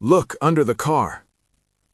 "Look under the car."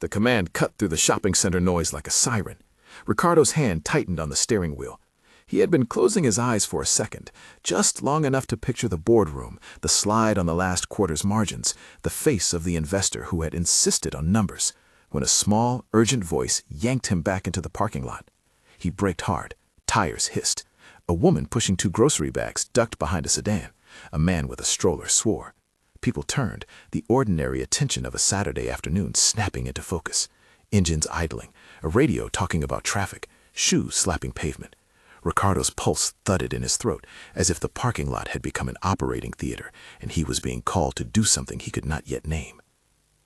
The command cut through the shopping center noise like a siren. Ricardo's hand tightened on the steering wheel. He had been closing his eyes for a second, just long enough to picture the boardroom, the slide on the last quarter's margins, the face of the investor who had insisted on numbers, when a small, urgent voice yanked him back into the parking lot. He braked hard. Tires hissed. A woman pushing 2 grocery bags ducked behind a sedan. A man with a stroller swore. People turned, the ordinary attention of a Saturday afternoon snapping into focus. Engines idling, a radio talking about traffic, shoes slapping pavement. Ricardo's pulse thudded in his throat, as if the parking lot had become an operating theater, and he was being called to do something he could not yet name.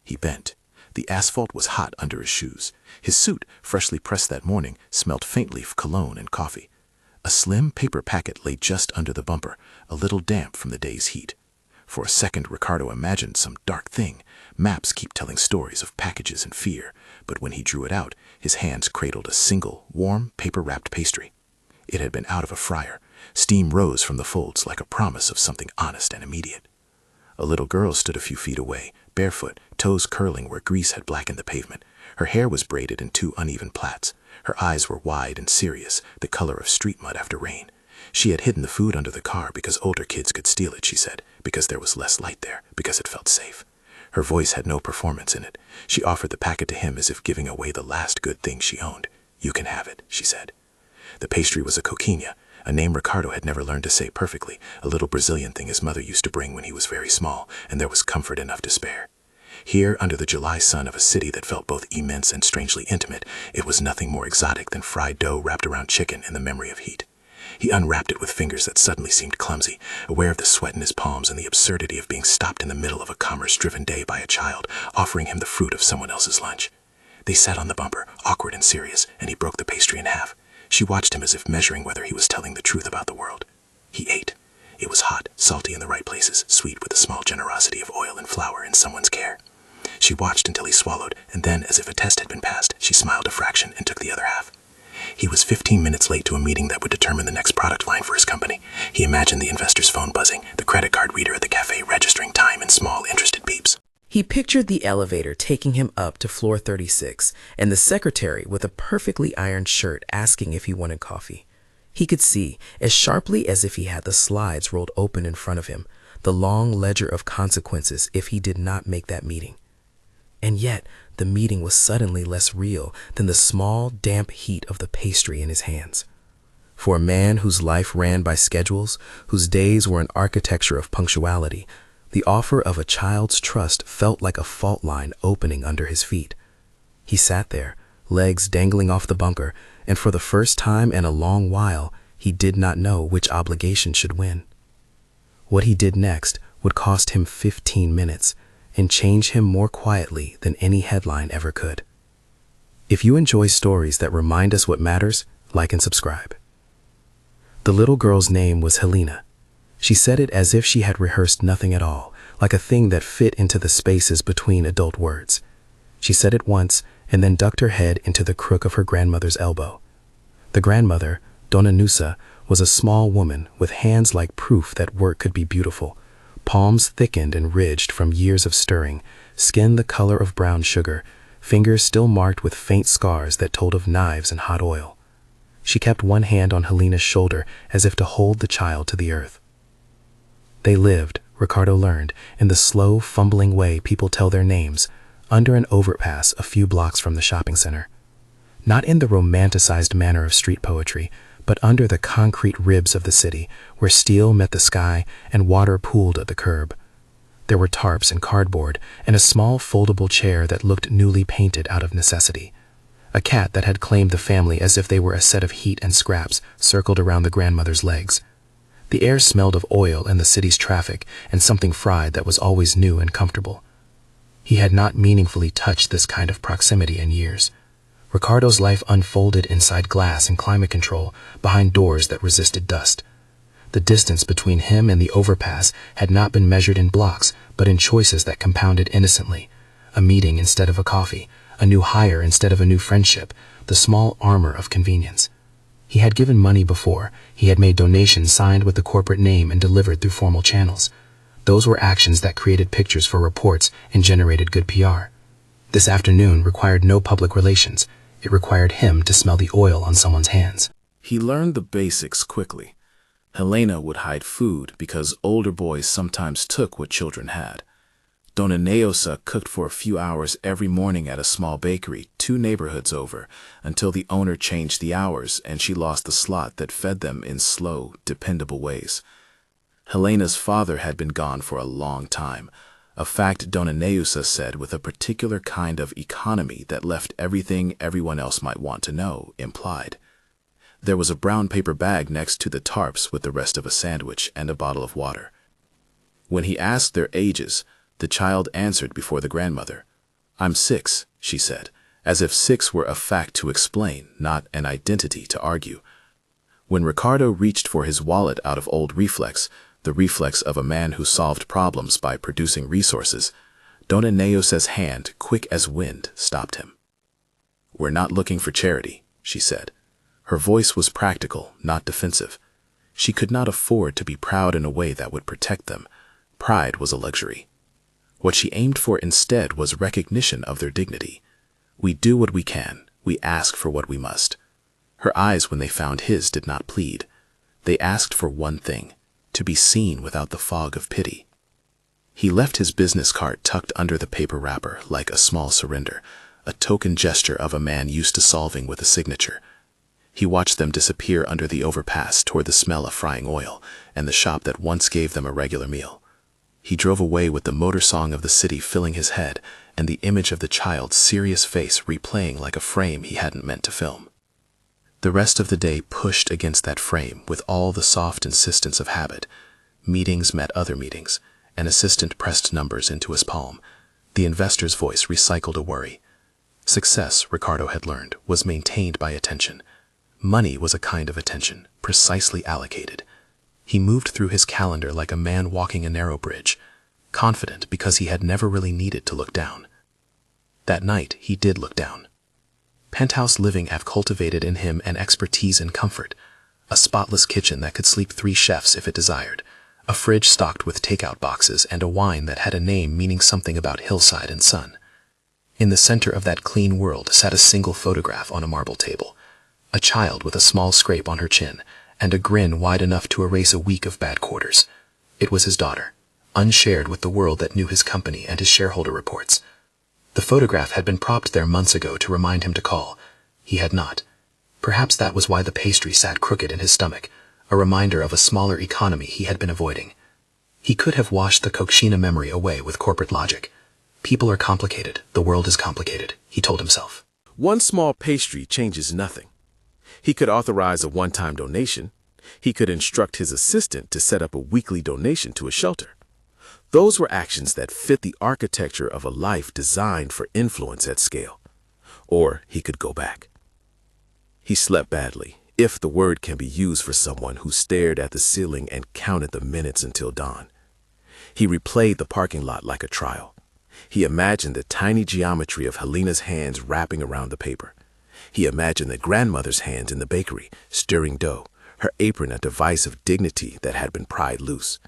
He bent. The asphalt was hot under his shoes. His suit, freshly pressed that morning, smelled faintly of cologne and coffee. A slim paper packet lay just under the bumper, a little damp from the day's heat. For a second, Ricardo imagined some dark thing. Maps keep telling stories of packages and fear, but when he drew it out, his hands cradled a single, warm, paper-wrapped pastry. It had been out of a fryer. Steam rose from the folds like a promise of something honest and immediate. A little girl stood a few feet away, barefoot, toes curling where grease had blackened the pavement. Her hair was braided in 2 uneven plaits. Her eyes were wide and serious, the color of street mud after rain. She had hidden the food under the car because older kids could steal it, she said, because there was less light there, because it felt safe. Her voice had no performance in it. She offered the packet to him as if giving away the last good thing she owned. "You can have it," she said. The pastry was a coquinha, a name Ricardo had never learned to say perfectly, a little Brazilian thing his mother used to bring when he was very small, and there was comfort enough to spare. Here, under the July sun of a city that felt both immense and strangely intimate, it was nothing more exotic than fried dough wrapped around chicken in the memory of heat. He unwrapped it with fingers that suddenly seemed clumsy, aware of the sweat in his palms and the absurdity of being stopped in the middle of a commerce-driven day by a child, offering him the fruit of someone else's lunch. They sat on the bumper, awkward and serious, and he broke the pastry in half. She watched him as if measuring whether he was telling the truth about the world. He ate. It was hot, salty in the right places, sweet with a small generosity of oil and flour in someone's care. She watched until he swallowed, and then, as if a test had been passed, she smiled a fraction and took the other half. He was 15 minutes late to a meeting that would determine the next product line for his company. He imagined the investor's phone buzzing, the credit card reader at the cafe registering time in small, interested beeps. He pictured the elevator taking him up to floor 36, and the secretary with a perfectly ironed shirt asking if he wanted coffee. He could see, as sharply as if he had the slides rolled open in front of him, the long ledger of consequences if he did not make that meeting. And yet, the meeting was suddenly less real than the small, damp heat of the pastry in his hands. For a man whose life ran by schedules, whose days were an architecture of punctuality, the offer of a child's trust felt like a fault line opening under his feet. He sat there, legs dangling off the bunker, and for the first time in a long while, he did not know which obligation should win. What he did next would cost him 15 minutes and change him more quietly than any headline ever could. If you enjoy stories that remind us what matters, like and subscribe. The little girl's name was Helena. She said it as if she had rehearsed nothing at all, like a thing that fit into the spaces between adult words. She said it once and then ducked her head into the crook of her grandmother's elbow. The grandmother, Dona Nusa, was a small woman with hands like proof that work could be beautiful, palms thickened and ridged from years of stirring, skin the color of brown sugar, fingers still marked with faint scars that told of knives and hot oil. She kept one hand on Helena's shoulder as if to hold the child to the earth. They lived, Ricardo learned, in the slow, fumbling way people tell their names, under an overpass a few blocks from the shopping center. Not in the romanticized manner of street poetry, but under the concrete ribs of the city, where steel met the sky and water pooled at the curb. There were tarps and cardboard, and a small foldable chair that looked newly painted out of necessity. A cat that had claimed the family as if they were a set of heat and scraps circled around the grandmother's legs. The air smelled of oil and the city's traffic, and something fried that was always new and comfortable. He had not meaningfully touched this kind of proximity in years. Ricardo's life unfolded inside glass and climate control, behind doors that resisted dust. The distance between him and the overpass had not been measured in blocks, but in choices that compounded innocently. A meeting instead of a coffee, a new hire instead of a new friendship, the small armor of convenience. He had given money before, he had made donations signed with the corporate name and delivered through formal channels. Those were actions that created pictures for reports and generated good PR. This afternoon required no public relations. It required him to smell the oil on someone's hands. He learned the basics quickly. Helena would hide food because older boys sometimes took what children had. Dona Neosa cooked for a few hours every morning at a small bakery 2 neighborhoods over until the owner changed the hours and she lost the slot that fed them in slow, dependable ways. Helena's father had been gone for a long time, a fact Dona Neusa said with a particular kind of economy that left everything everyone else might want to know implied. There was a brown paper bag next to the tarps with the rest of a sandwich and a bottle of water. When he asked their ages, the child answered before the grandmother. "I'm 6, she said, as if 6 were a fact to explain, not an identity to argue. When Ricardo reached for his wallet out of old reflex, the reflex of a man who solved problems by producing resources, Dona Neosa's hand, quick as wind, stopped him. "We're not looking for charity," she said. Her voice was practical, not defensive. She could not afford to be proud in a way that would protect them. Pride was a luxury. What she aimed for instead was recognition of their dignity. We do what we can. We ask for what we must. Her eyes, when they found his, did not plead. They asked for one thing, to be seen without the fog of pity. He left his business card tucked under the paper wrapper like a small surrender, a token gesture of a man used to solving with a signature. He watched them disappear under the overpass toward the smell of frying oil and the shop that once gave them a regular meal. He drove away with the motor song of the city filling his head and the image of the child's serious face replaying like a frame he hadn't meant to film. The rest of the day pushed against that frame with all the soft insistence of habit. Meetings met other meetings. An assistant pressed numbers into his palm. The investor's voice recycled a worry. Success, Ricardo had learned, was maintained by attention. Money was a kind of attention, precisely allocated. He moved through his calendar like a man walking a narrow bridge, confident because he had never really needed to look down. That night, he did look down. Penthouse living had cultivated in him an expertise in comfort, a spotless kitchen that could sleep 3 chefs if it desired, a fridge stocked with takeout boxes, and a wine that had a name meaning something about hillside and sun. In the center of that clean world sat a single photograph on a marble table, a child with a small scrape on her chin, and a grin wide enough to erase a week of bad quarters. It was his daughter, unshared with the world that knew his company and his shareholder reports. The photograph had been propped there months ago to remind him to call. He had not. Perhaps that was why the pastry sat crooked in his stomach, a reminder of a smaller economy he had been avoiding. He could have washed the Kokshina memory away with corporate logic. People are complicated, the world is complicated, he told himself. One small pastry changes nothing. He could authorize a one-time donation. He could instruct his assistant to set up a weekly donation to a shelter. Those were actions that fit the architecture of a life designed for influence at scale. Or he could go back. He slept badly, if the word can be used for someone who stared at the ceiling and counted the minutes until dawn. He replayed the parking lot like a trial. He imagined the tiny geometry of Helena's hands wrapping around the paper. He imagined the grandmother's hands in the bakery, stirring dough, her apron a device of dignity that had been pried loose.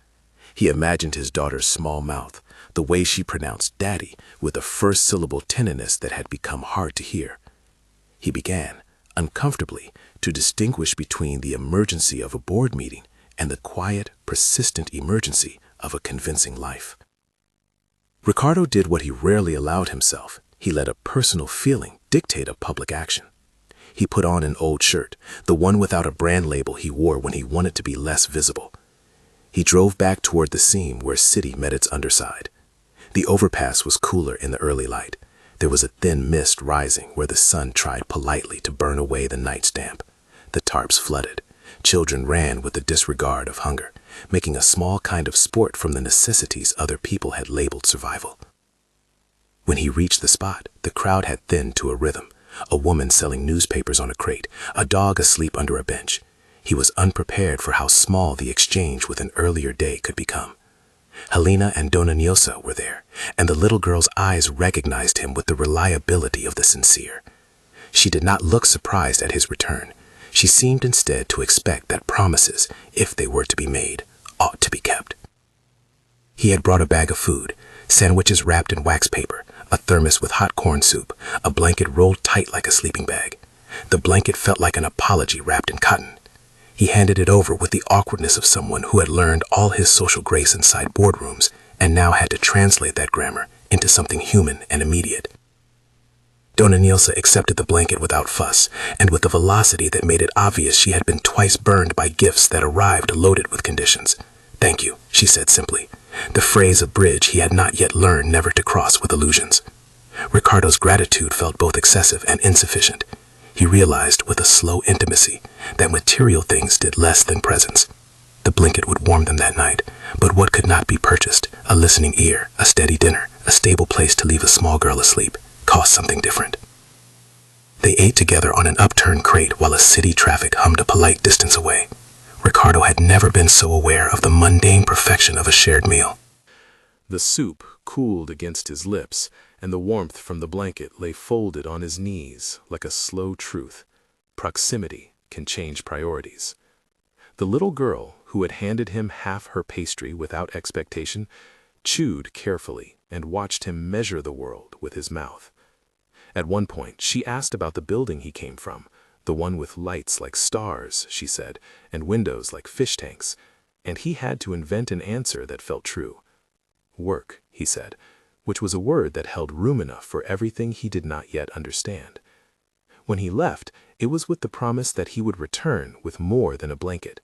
He imagined his daughter's small mouth, the way she pronounced daddy, with a first syllable tenderness that had become hard to hear. He began, uncomfortably, to distinguish between the emergency of a board meeting and the quiet, persistent emergency of a convincing life. Ricardo did what he rarely allowed himself. He let a personal feeling dictate a public action. He put on an old shirt, the one without a brand label he wore when he wanted to be less visible. He drove back toward the seam where city met its underside. The overpass was cooler in the early light. There was a thin mist rising where the sun tried politely to burn away the night's damp. The tarps flooded. Children ran with the disregard of hunger, making a small kind of sport from the necessities other people had labeled survival. When he reached the spot, the crowd had thinned to a rhythm. A woman selling newspapers on a crate, a dog asleep under a bench. He was unprepared for how small the exchange with an earlier day could become. Helena and Dona Nilsa were there, and the little girl's eyes recognized him with the reliability of the sincere. She did not look surprised at his return. She seemed instead to expect that promises, if they were to be made, ought to be kept. He had brought a bag of food, sandwiches wrapped in wax paper, a thermos with hot corn soup, a blanket rolled tight like a sleeping bag. The blanket felt like an apology wrapped in cotton. He handed it over with the awkwardness of someone who had learned all his social grace inside boardrooms and now had to translate that grammar into something human and immediate. Dona Nilsa accepted the blanket without fuss and with a velocity that made it obvious she had been twice burned by gifts that arrived loaded with conditions. "Thank you," she said simply, the phrase a bridge he had not yet learned never to cross with illusions. Ricardo's gratitude felt both excessive and insufficient. He realized with a slow intimacy that material things did less than presence. The blanket would warm them that night, but what could not be purchased, a listening ear, a steady dinner, a stable place to leave a small girl asleep, cost something different. They ate together on an upturned crate while a city traffic hummed a polite distance away. Ricardo had never been so aware of the mundane perfection of a shared meal. The soup cooled against his lips, and the warmth from the blanket lay folded on his knees like a slow truth. Proximity can change priorities. The little girl, who had handed him half her pastry without expectation, chewed carefully and watched him measure the world with his mouth. At one point, she asked about the building he came from, the one with lights like stars, she said, and windows like fish tanks, and he had to invent an answer that felt true. Work, he said, which was a word that held room enough for everything he did not yet understand. When he left, it was with the promise that he would return with more than a blanket.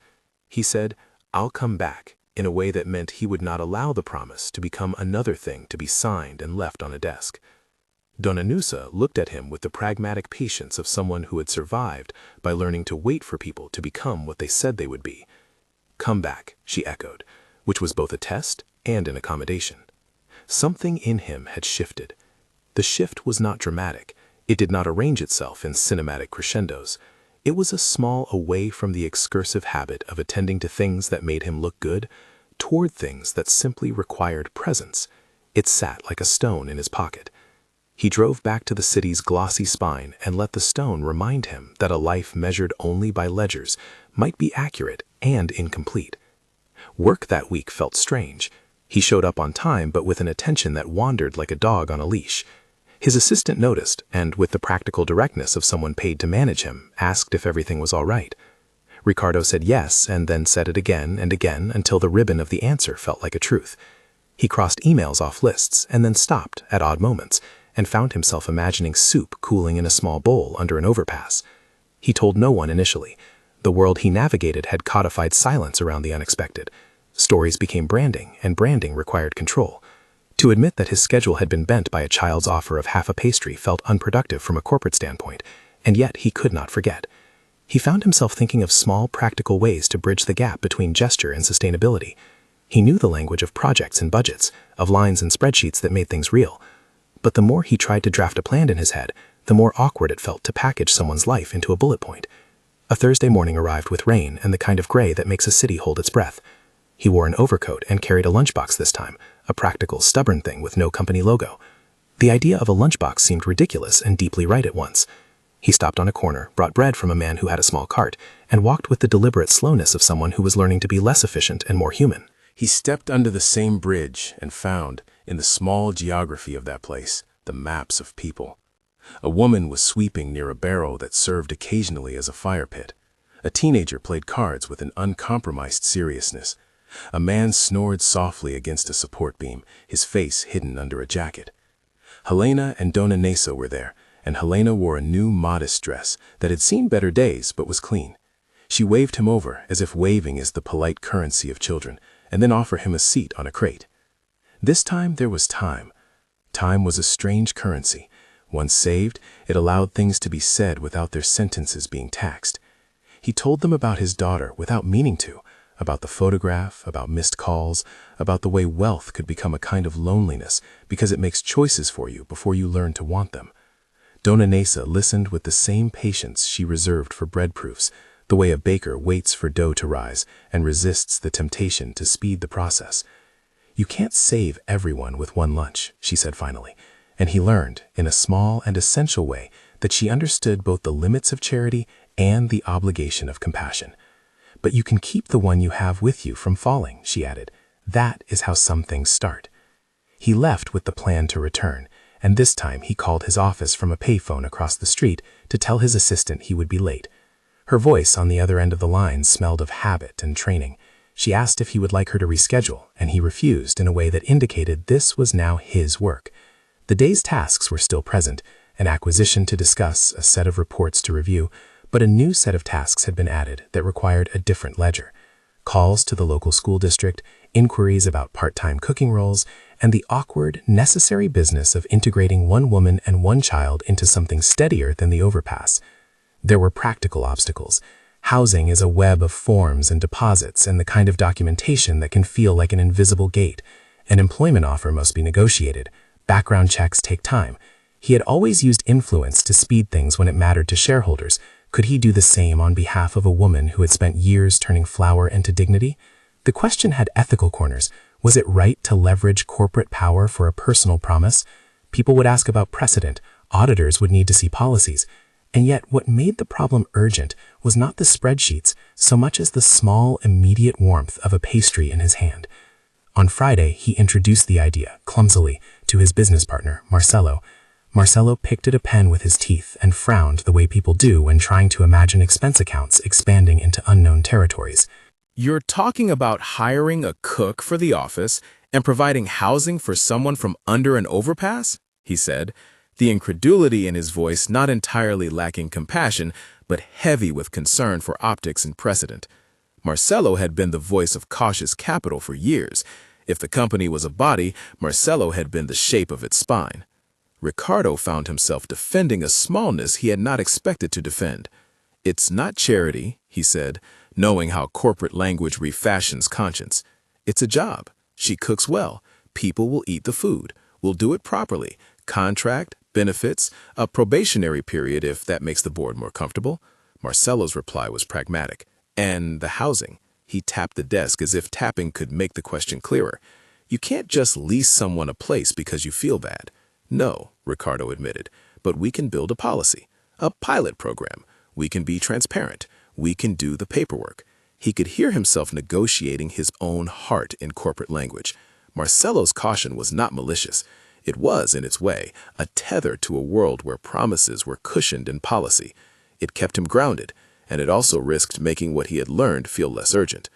He said, "I'll come back," in a way that meant he would not allow the promise to become another thing to be signed and left on a desk. Dona Nusa looked at him with the pragmatic patience of someone who had survived by learning to wait for people to become what they said they would be. "Come back," she echoed, which was both a test and an accommodation. Something in him had shifted. The shift was not dramatic. It did not arrange itself in cinematic crescendos. It was a small away from the excursive habit of attending to things that made him look good, toward things that simply required presence. It sat like a stone in his pocket. He drove back to the city's glossy spine and let the stone remind him that a life measured only by ledgers might be accurate and incomplete. Work that week felt strange. He showed up on time, but with an attention that wandered like a dog on a leash. His assistant noticed, and with the practical directness of someone paid to manage him, asked if everything was all right. Ricardo said yes, and then said it again and again until the ribbon of the answer felt like a truth. He crossed emails off lists and then stopped at odd moments and found himself imagining soup cooling in a small bowl under an overpass. He told no one initially. The world he navigated had codified silence around the unexpected. Stories became branding, and branding required control. To admit that his schedule had been bent by a child's offer of half a pastry felt unproductive from a corporate standpoint, and yet he could not forget. He found himself thinking of small, practical ways to bridge the gap between gesture and sustainability. He knew the language of projects and budgets, of lines and spreadsheets that made things real. But the more he tried to draft a plan in his head, the more awkward it felt to package someone's life into a bullet point. A Thursday morning arrived with rain and the kind of gray that makes a city hold its breath. He wore an overcoat and carried a lunchbox this time, a practical, stubborn thing with no company logo. The idea of a lunchbox seemed ridiculous and deeply right at once. He stopped on a corner, brought bread from a man who had a small cart, and walked with the deliberate slowness of someone who was learning to be less efficient and more human. He stepped under the same bridge and found, in the small geography of that place, the maps of people. A woman was sweeping near a barrow that served occasionally as a fire pit. A teenager played cards with an uncompromised seriousness. A man snored softly against a support beam, his face hidden under a jacket. Helena and Dona Nesa were there, and Helena wore a new modest dress that had seen better days but was clean. She waved him over as if waving is the polite currency of children, and then offered him a seat on a crate. This time there was time. Time was a strange currency. Once saved, it allowed things to be said without their sentences being taxed. He told them about his daughter without meaning to, about the photograph, about missed calls, about the way wealth could become a kind of loneliness because it makes choices for you before you learn to want them. Dona Nesa listened with the same patience she reserved for bread proofs, the way a baker waits for dough to rise and resists the temptation to speed the process. "You can't save everyone with one lunch," she said finally, and he learned, in a small and essential way, that she understood both the limits of charity and the obligation of compassion. "But you can keep the one you have with you from falling," she added. That is how some things start. He left with the plan to return, and this time he called his office from a payphone across the street to tell his assistant he would be late. Her voice on the other end of the line smelled of habit and training. She asked if he would like her to reschedule, and he refused in a way that indicated this was now his work. The day's tasks were still present, an acquisition to discuss, a set of reports to review, but a new set of tasks had been added that required a different ledger. Calls to the local school district, inquiries about part-time cooking roles, and the awkward, necessary business of integrating one woman and one child into something steadier than the overpass. There were practical obstacles. Housing is a web of forms and deposits and the kind of documentation that can feel like an invisible gate. An employment offer must be negotiated. Background checks take time. He had always used influence to speed things when it mattered to shareholders. Could he do the same on behalf of a woman who had spent years turning flour into dignity? The question had ethical corners. Was it right to leverage corporate power for a personal promise? People would ask about precedent. Auditors would need to see policies. And yet what made the problem urgent was not the spreadsheets so much as the small, immediate warmth of a pastry in his hand. On Friday, he introduced the idea, clumsily, to his business partner, Marcelo. Marcelo picked at a pen with his teeth and frowned the way people do when trying to imagine expense accounts expanding into unknown territories. You're talking about hiring a cook for the office and providing housing for someone from under an overpass? He said, the incredulity in his voice not entirely lacking compassion, but heavy with concern for optics and precedent. Marcelo had been the voice of cautious capital for years. If the company was a body, Marcelo had been the shape of its spine. Ricardo found himself defending a smallness he had not expected to defend. It's not charity, he said, knowing how corporate language refashions conscience. It's a job. She cooks well. People will eat the food. We'll do it properly. Contract, benefits, a probationary period if that makes the board more comfortable. Marcelo's reply was pragmatic. And the housing. He tapped the desk as if tapping could make the question clearer. You can't just lease someone a place because you feel bad. No, Ricardo admitted, but we can build a policy, a pilot program. We can be transparent. We can do the paperwork. He could hear himself negotiating his own heart in corporate language. Marcelo's caution was not malicious. It was, in its way, a tether to a world where promises were cushioned in policy. It kept him grounded, and it also risked making what he had learned feel less urgent.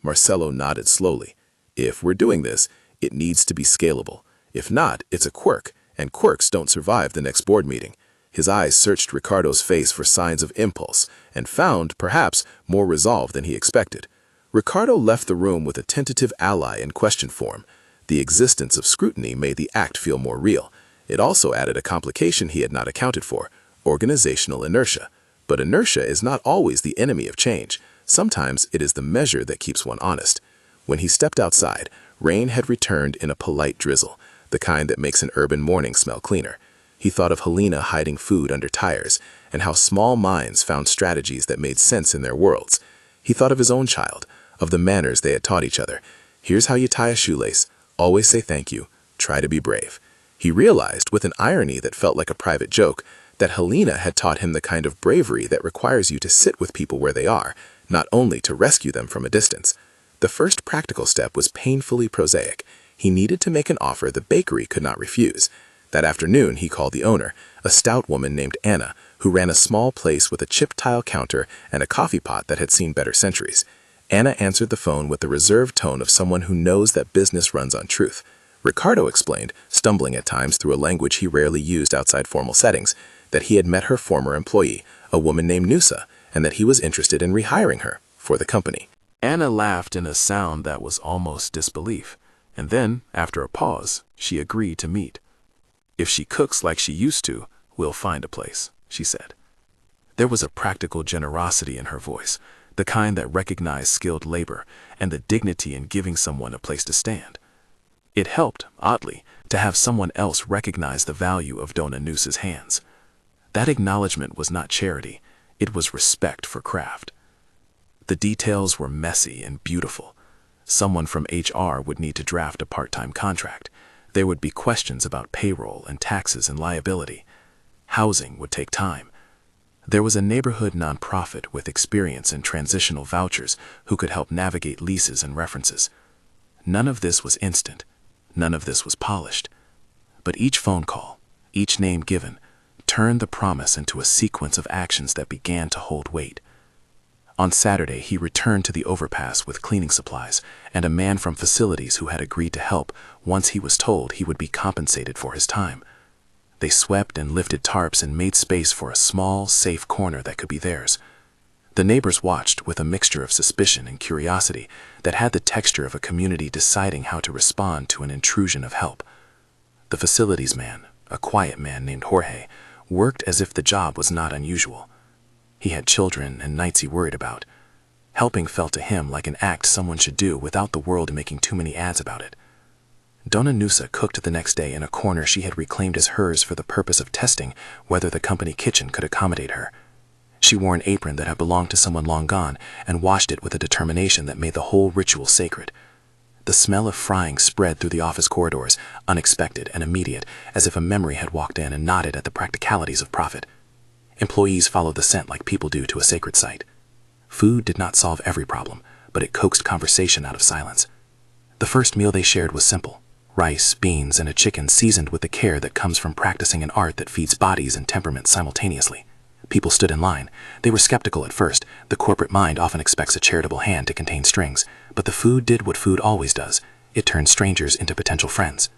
Marcelo nodded slowly. If we're doing this, it needs to be scalable. If not, it's a quirk, and quirks don't survive the next board meeting. His eyes searched Ricardo's face for signs of impulse, and found, perhaps, more resolve than he expected. Ricardo left the room with a tentative ally in question form. The existence of scrutiny made the act feel more real. It also added a complication he had not accounted for, organizational inertia. But inertia is not always the enemy of change. Sometimes it is the measure that keeps one honest. When he stepped outside, rain had returned in a polite drizzle, the kind that makes an urban morning smell cleaner. He thought of Helena hiding food under tires, and how small minds found strategies that made sense in their worlds. He thought of his own child, of the manners they had taught each other. Here's how you tie a shoelace. Always say thank you. Try to be brave. He realized, with an irony that felt like a private joke, that Helena had taught him the kind of bravery that requires you to sit with people where they are, not only to rescue them from a distance. The first practical step was painfully prosaic. He needed to make an offer the bakery could not refuse. That afternoon, he called the owner, a stout woman named Anna, who ran a small place with a chip tile counter and a coffee pot that had seen better centuries. Anna answered the phone with the reserved tone of someone who knows that business runs on truth. Ricardo explained, stumbling at times through a language he rarely used outside formal settings, that he had met her former employee, a woman named Nusa, and that he was interested in rehiring her for the company. Anna laughed in a sound that was almost disbelief, and then, after a pause, she agreed to meet. If she cooks like she used to, we'll find a place, she said. There was a practical generosity in her voice, the kind that recognized skilled labor and the dignity in giving someone a place to stand. It helped, oddly, to have someone else recognize the value of Dona Nusa's hands. That acknowledgement was not charity, it was respect for craft. The details were messy and beautiful. Someone from HR would need to draft a part-time contract. There would be questions about payroll and taxes and liability. Housing would take time. There was a neighborhood nonprofit with experience in transitional vouchers who could help navigate leases and references. None of this was instant. None of this was polished. But each phone call, each name given, turned the promise into a sequence of actions that began to hold weight. On Saturday, he returned to the overpass with cleaning supplies and a man from facilities who had agreed to help once he was told he would be compensated for his time. They swept and lifted tarps and made space for a small, safe corner that could be theirs. The neighbors watched with a mixture of suspicion and curiosity that had the texture of a community deciding how to respond to an intrusion of help. The facilities man, a quiet man named Jorge, worked as if the job was not unusual. He had children and nights he worried about. Helping felt to him like an act someone should do without the world making too many ads about it. Dona Nusa cooked the next day in a corner she had reclaimed as hers for the purpose of testing whether the company kitchen could accommodate her. She wore an apron that had belonged to someone long gone and washed it with a determination that made the whole ritual sacred. The smell of frying spread through the office corridors, unexpected and immediate, as if a memory had walked in and nodded at the practicalities of profit. Employees followed the scent like people do to a sacred site. Food did not solve every problem, but it coaxed conversation out of silence. The first meal they shared was simple: rice, beans, and a chicken seasoned with the care that comes from practicing an art that feeds bodies and temperaments simultaneously. People stood in line. They were skeptical at first. The corporate mind often expects a charitable hand to contain strings, but the food did what food always does. It turned strangers into potential friends.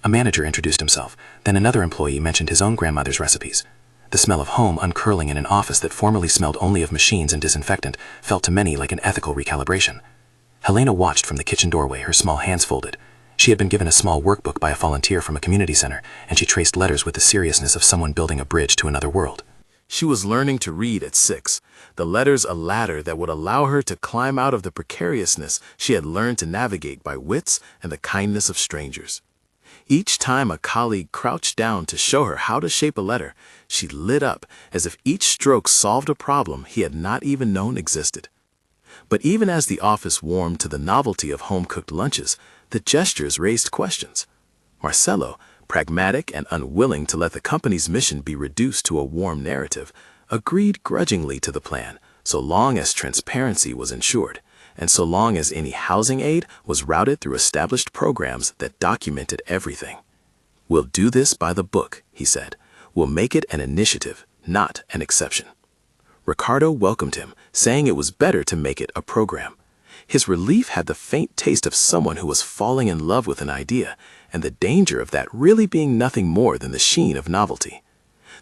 A manager introduced himself. Then another employee mentioned his own grandmother's recipes. The smell of home uncurling in an office that formerly smelled only of machines and disinfectant felt to many like an ethical recalibration. Helena watched from the kitchen doorway, her small hands folded. She had been given a small workbook by a volunteer from a community center, and she traced letters with the seriousness of someone building a bridge to another world. She was learning to read at 6, the letters a ladder that would allow her to climb out of the precariousness she had learned to navigate by wits and the kindness of strangers. Each time a colleague crouched down to show her how to shape a letter, she lit up as if each stroke solved a problem he had not even known existed. But even as the office warmed to the novelty of home-cooked lunches, the gestures raised questions. Marcelo, pragmatic and unwilling to let the company's mission be reduced to a warm narrative, agreed grudgingly to the plan, so long as transparency was ensured, and so long as any housing aid was routed through established programs that documented everything. "We'll do this by the book," he said. "We'll make it an initiative, not an exception." Ricardo welcomed him, saying it was better to make it a program. His relief had the faint taste of someone who was falling in love with an idea, and the danger of that really being nothing more than the sheen of novelty.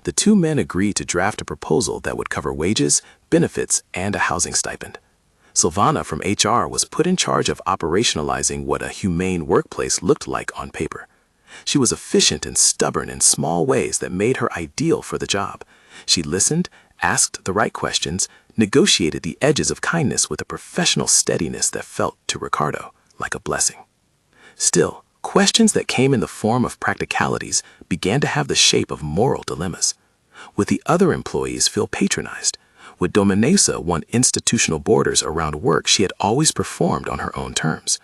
The two men agreed to draft a proposal that would cover wages, benefits, and a housing stipend. Silvana from HR was put in charge of operationalizing what a humane workplace looked like on paper. She was efficient and stubborn in small ways that made her ideal for the job. She listened, asked the right questions, negotiated the edges of kindness with a professional steadiness that felt, to Ricardo, like a blessing. Still, questions that came in the form of practicalities began to have the shape of moral dilemmas. Would the other employees feel patronized? Would Dominesa want institutional borders around work she had always performed on her own terms?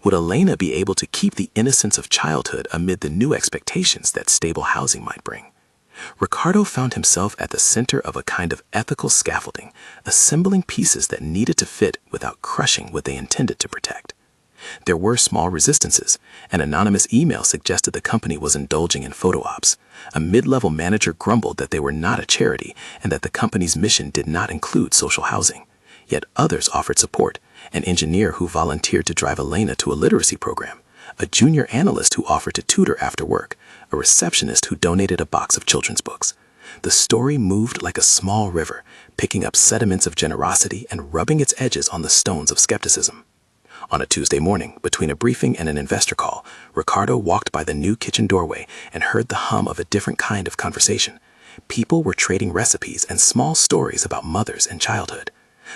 Would Elena be able to keep the innocence of childhood amid the new expectations that stable housing might bring? Ricardo found himself at the center of a kind of ethical scaffolding, assembling pieces that needed to fit without crushing what they intended to protect. There were small resistances. An anonymous email suggested the company was indulging in photo ops. A mid-level manager grumbled that they were not a charity and that the company's mission did not include social housing. Yet others offered support: an engineer who volunteered to drive Elena to a literacy program, a junior analyst who offered to tutor after work, a receptionist who donated a box of children's books. The story moved like a small river, picking up sediments of generosity and rubbing its edges on the stones of skepticism. On a Tuesday morning, between a briefing and an investor call, Ricardo walked by the new kitchen doorway and heard the hum of a different kind of conversation. People were trading recipes and small stories about mothers and childhood.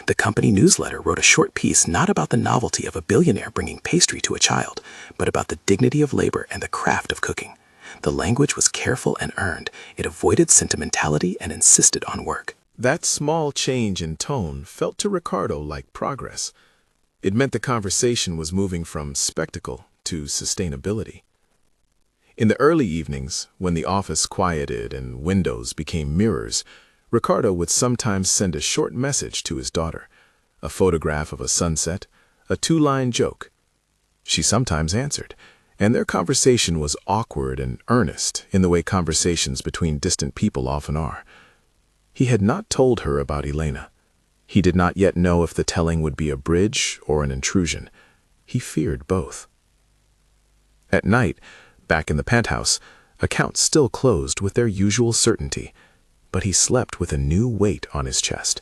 The company newsletter wrote a short piece not about the novelty of a billionaire bringing pastry to a child, but about the dignity of labor and the craft of cooking. The language was careful and earned. It avoided sentimentality and insisted on work. That small change in tone felt to Ricardo like progress. It meant the conversation was moving from spectacle to sustainability. In the early evenings, when the office quieted and windows became mirrors, Ricardo would sometimes send a short message to his daughter, a photograph of a sunset, a two-line joke. She sometimes answered, and their conversation was awkward and earnest in the way conversations between distant people often are. He had not told her about Elena. He did not yet know if the telling would be a bridge or an intrusion. He feared both. At night, back in the penthouse, accounts still closed with their usual certainty, but he slept with a new weight on his chest.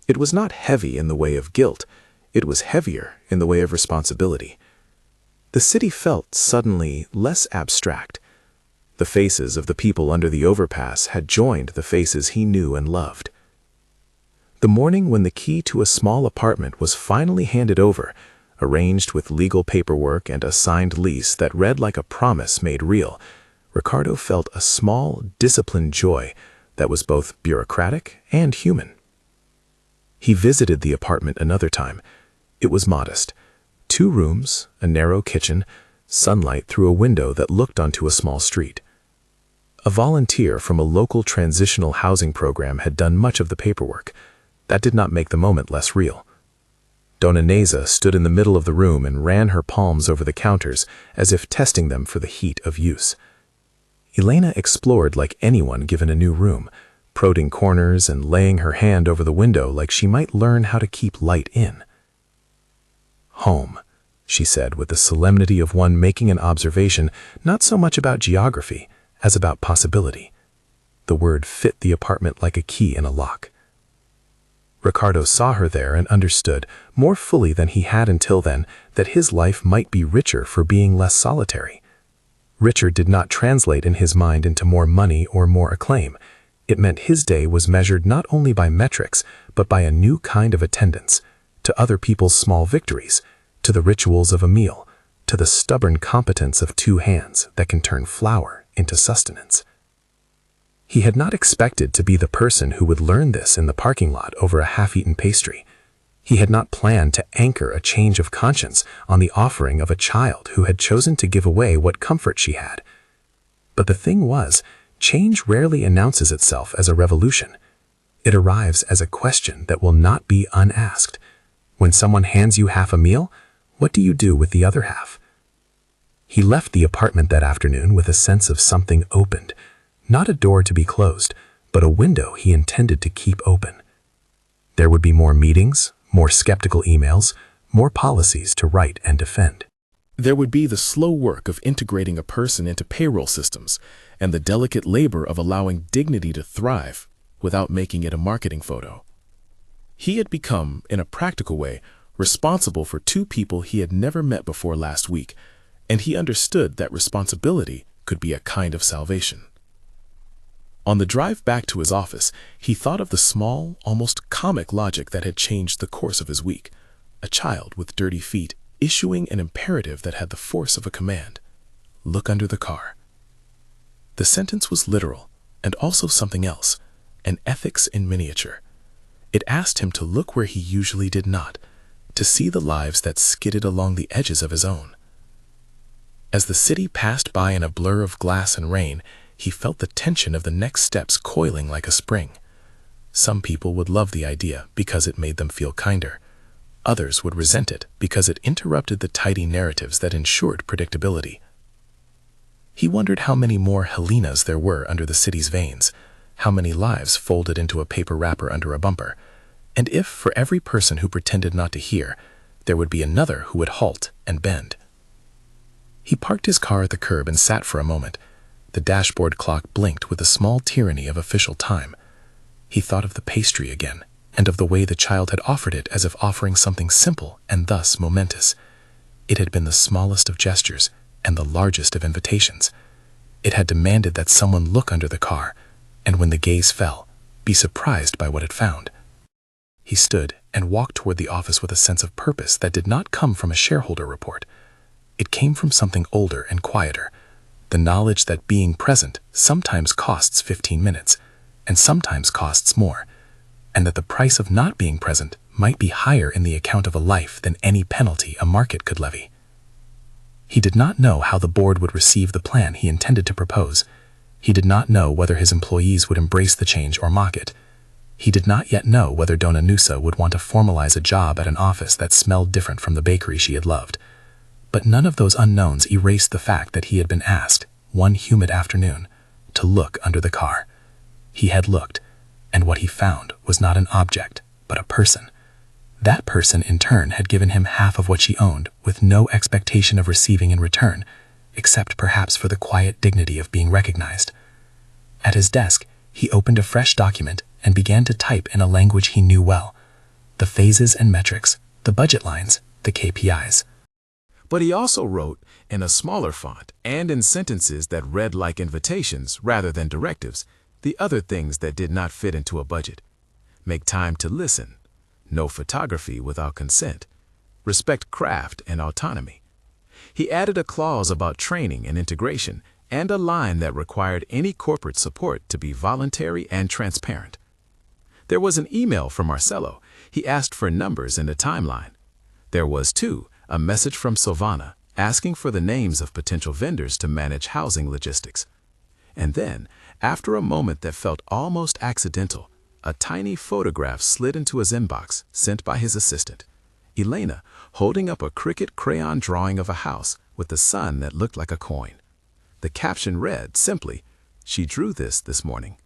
It was not heavy in the way of guilt, it was heavier in the way of responsibility. The city felt suddenly less abstract. The faces of the people under the overpass had joined the faces he knew and loved. The morning when the key to a small apartment was finally handed over, arranged with legal paperwork and a signed lease that read like a promise made real, Ricardo felt a small, disciplined joy that was both bureaucratic and human. He visited the apartment another time. It was modest. 2 rooms, a narrow kitchen, sunlight through a window that looked onto a small street. A volunteer from a local transitional housing program had done much of the paperwork. That did not make the moment less real. Dona Neza stood in the middle of the room and ran her palms over the counters as if testing them for the heat of use. Elena explored like anyone given a new room, prodding corners and laying her hand over the window like she might learn how to keep light in. "Home," she said with the solemnity of one making an observation not so much about geography as about possibility. The word fit the apartment like a key in a lock. Ricardo saw her there and understood, more fully than he had until then, that his life might be richer for being less solitary. Richer did not translate in his mind into more money or more acclaim. It meant his day was measured not only by metrics, but by a new kind of attendance, to other people's small victories, to the rituals of a meal, to the stubborn competence of 2 hands that can turn flour into sustenance. He had not expected to be the person who would learn this in the parking lot over a half-eaten pastry. He had not planned to anchor a change of conscience on the offering of a child who had chosen to give away what comfort she had. But the thing was, change rarely announces itself as a revolution. It arrives as a question that will not be unasked. When someone hands you half a meal, what do you do with the other half? He left the apartment that afternoon with a sense of something opened, not a door to be closed, but a window he intended to keep open. There would be more meetings, more skeptical emails, more policies to write and defend. There would be the slow work of integrating a person into payroll systems and the delicate labor of allowing dignity to thrive without making it a marketing photo. He had become, in a practical way, responsible for 2 people he had never met before last week, and he understood that responsibility could be a kind of salvation. On the drive back to his office, he thought of the small, almost comic logic that had changed the course of his week. A child with dirty feet issuing an imperative that had the force of a command. Look under the car. The sentence was literal, and also something else, an ethics in miniature. It asked him to look where he usually did not, to see the lives that skidded along the edges of his own. As the city passed by in a blur of glass and rain, he felt the tension of the next steps coiling like a spring. Some people would love the idea because it made them feel kinder. Others would resent it because it interrupted the tidy narratives that ensured predictability. He wondered how many more Helenas there were under the city's veins, how many lives folded into a paper wrapper under a bumper, and if, for every person who pretended not to hear, there would be another who would halt and bend. He parked his car at the curb and sat for a moment. The dashboard clock blinked with the small tyranny of official time. He thought of the pastry again, and of the way the child had offered it as if offering something simple and thus momentous. It had been the smallest of gestures and the largest of invitations. It had demanded that someone look under the car, and when the gaze fell, be surprised by what it found. He stood and walked toward the office with a sense of purpose that did not come from a shareholder report. It came from something older and quieter, the knowledge that being present sometimes costs 15 minutes, and sometimes costs more, and that the price of not being present might be higher in the account of a life than any penalty a market could levy. He did not know how the board would receive the plan he intended to propose. He did not know whether his employees would embrace the change or mock it. He did not yet know whether Dona Nusa would want to formalize a job at an office that smelled different from the bakery she had loved. But none of those unknowns erased the fact that he had been asked, one humid afternoon, to look under the car. He had looked, and what he found was not an object, but a person. That person, in turn, had given him half of what she owned, with no expectation of receiving in return, except perhaps for the quiet dignity of being recognized. At his desk, he opened a fresh document and began to type in a language he knew well. The phases and metrics, the budget lines, the KPIs. But he also wrote in a smaller font and in sentences that read like invitations rather than directives, the other things that did not fit into a budget. Make time to listen. No photography without consent. Respect craft and autonomy. He added a clause about training and integration and a line that required any corporate support to be voluntary and transparent. There was an email from Marcelo. He asked for numbers and a timeline. There was, too, a message from Silvana asking for the names of potential vendors to manage housing logistics. And then, after a moment that felt almost accidental, a tiny photograph slid into his inbox, sent by his assistant, Elena, holding up a Cricut crayon drawing of a house with a sun that looked like a coin. The caption read, simply, "She drew this morning."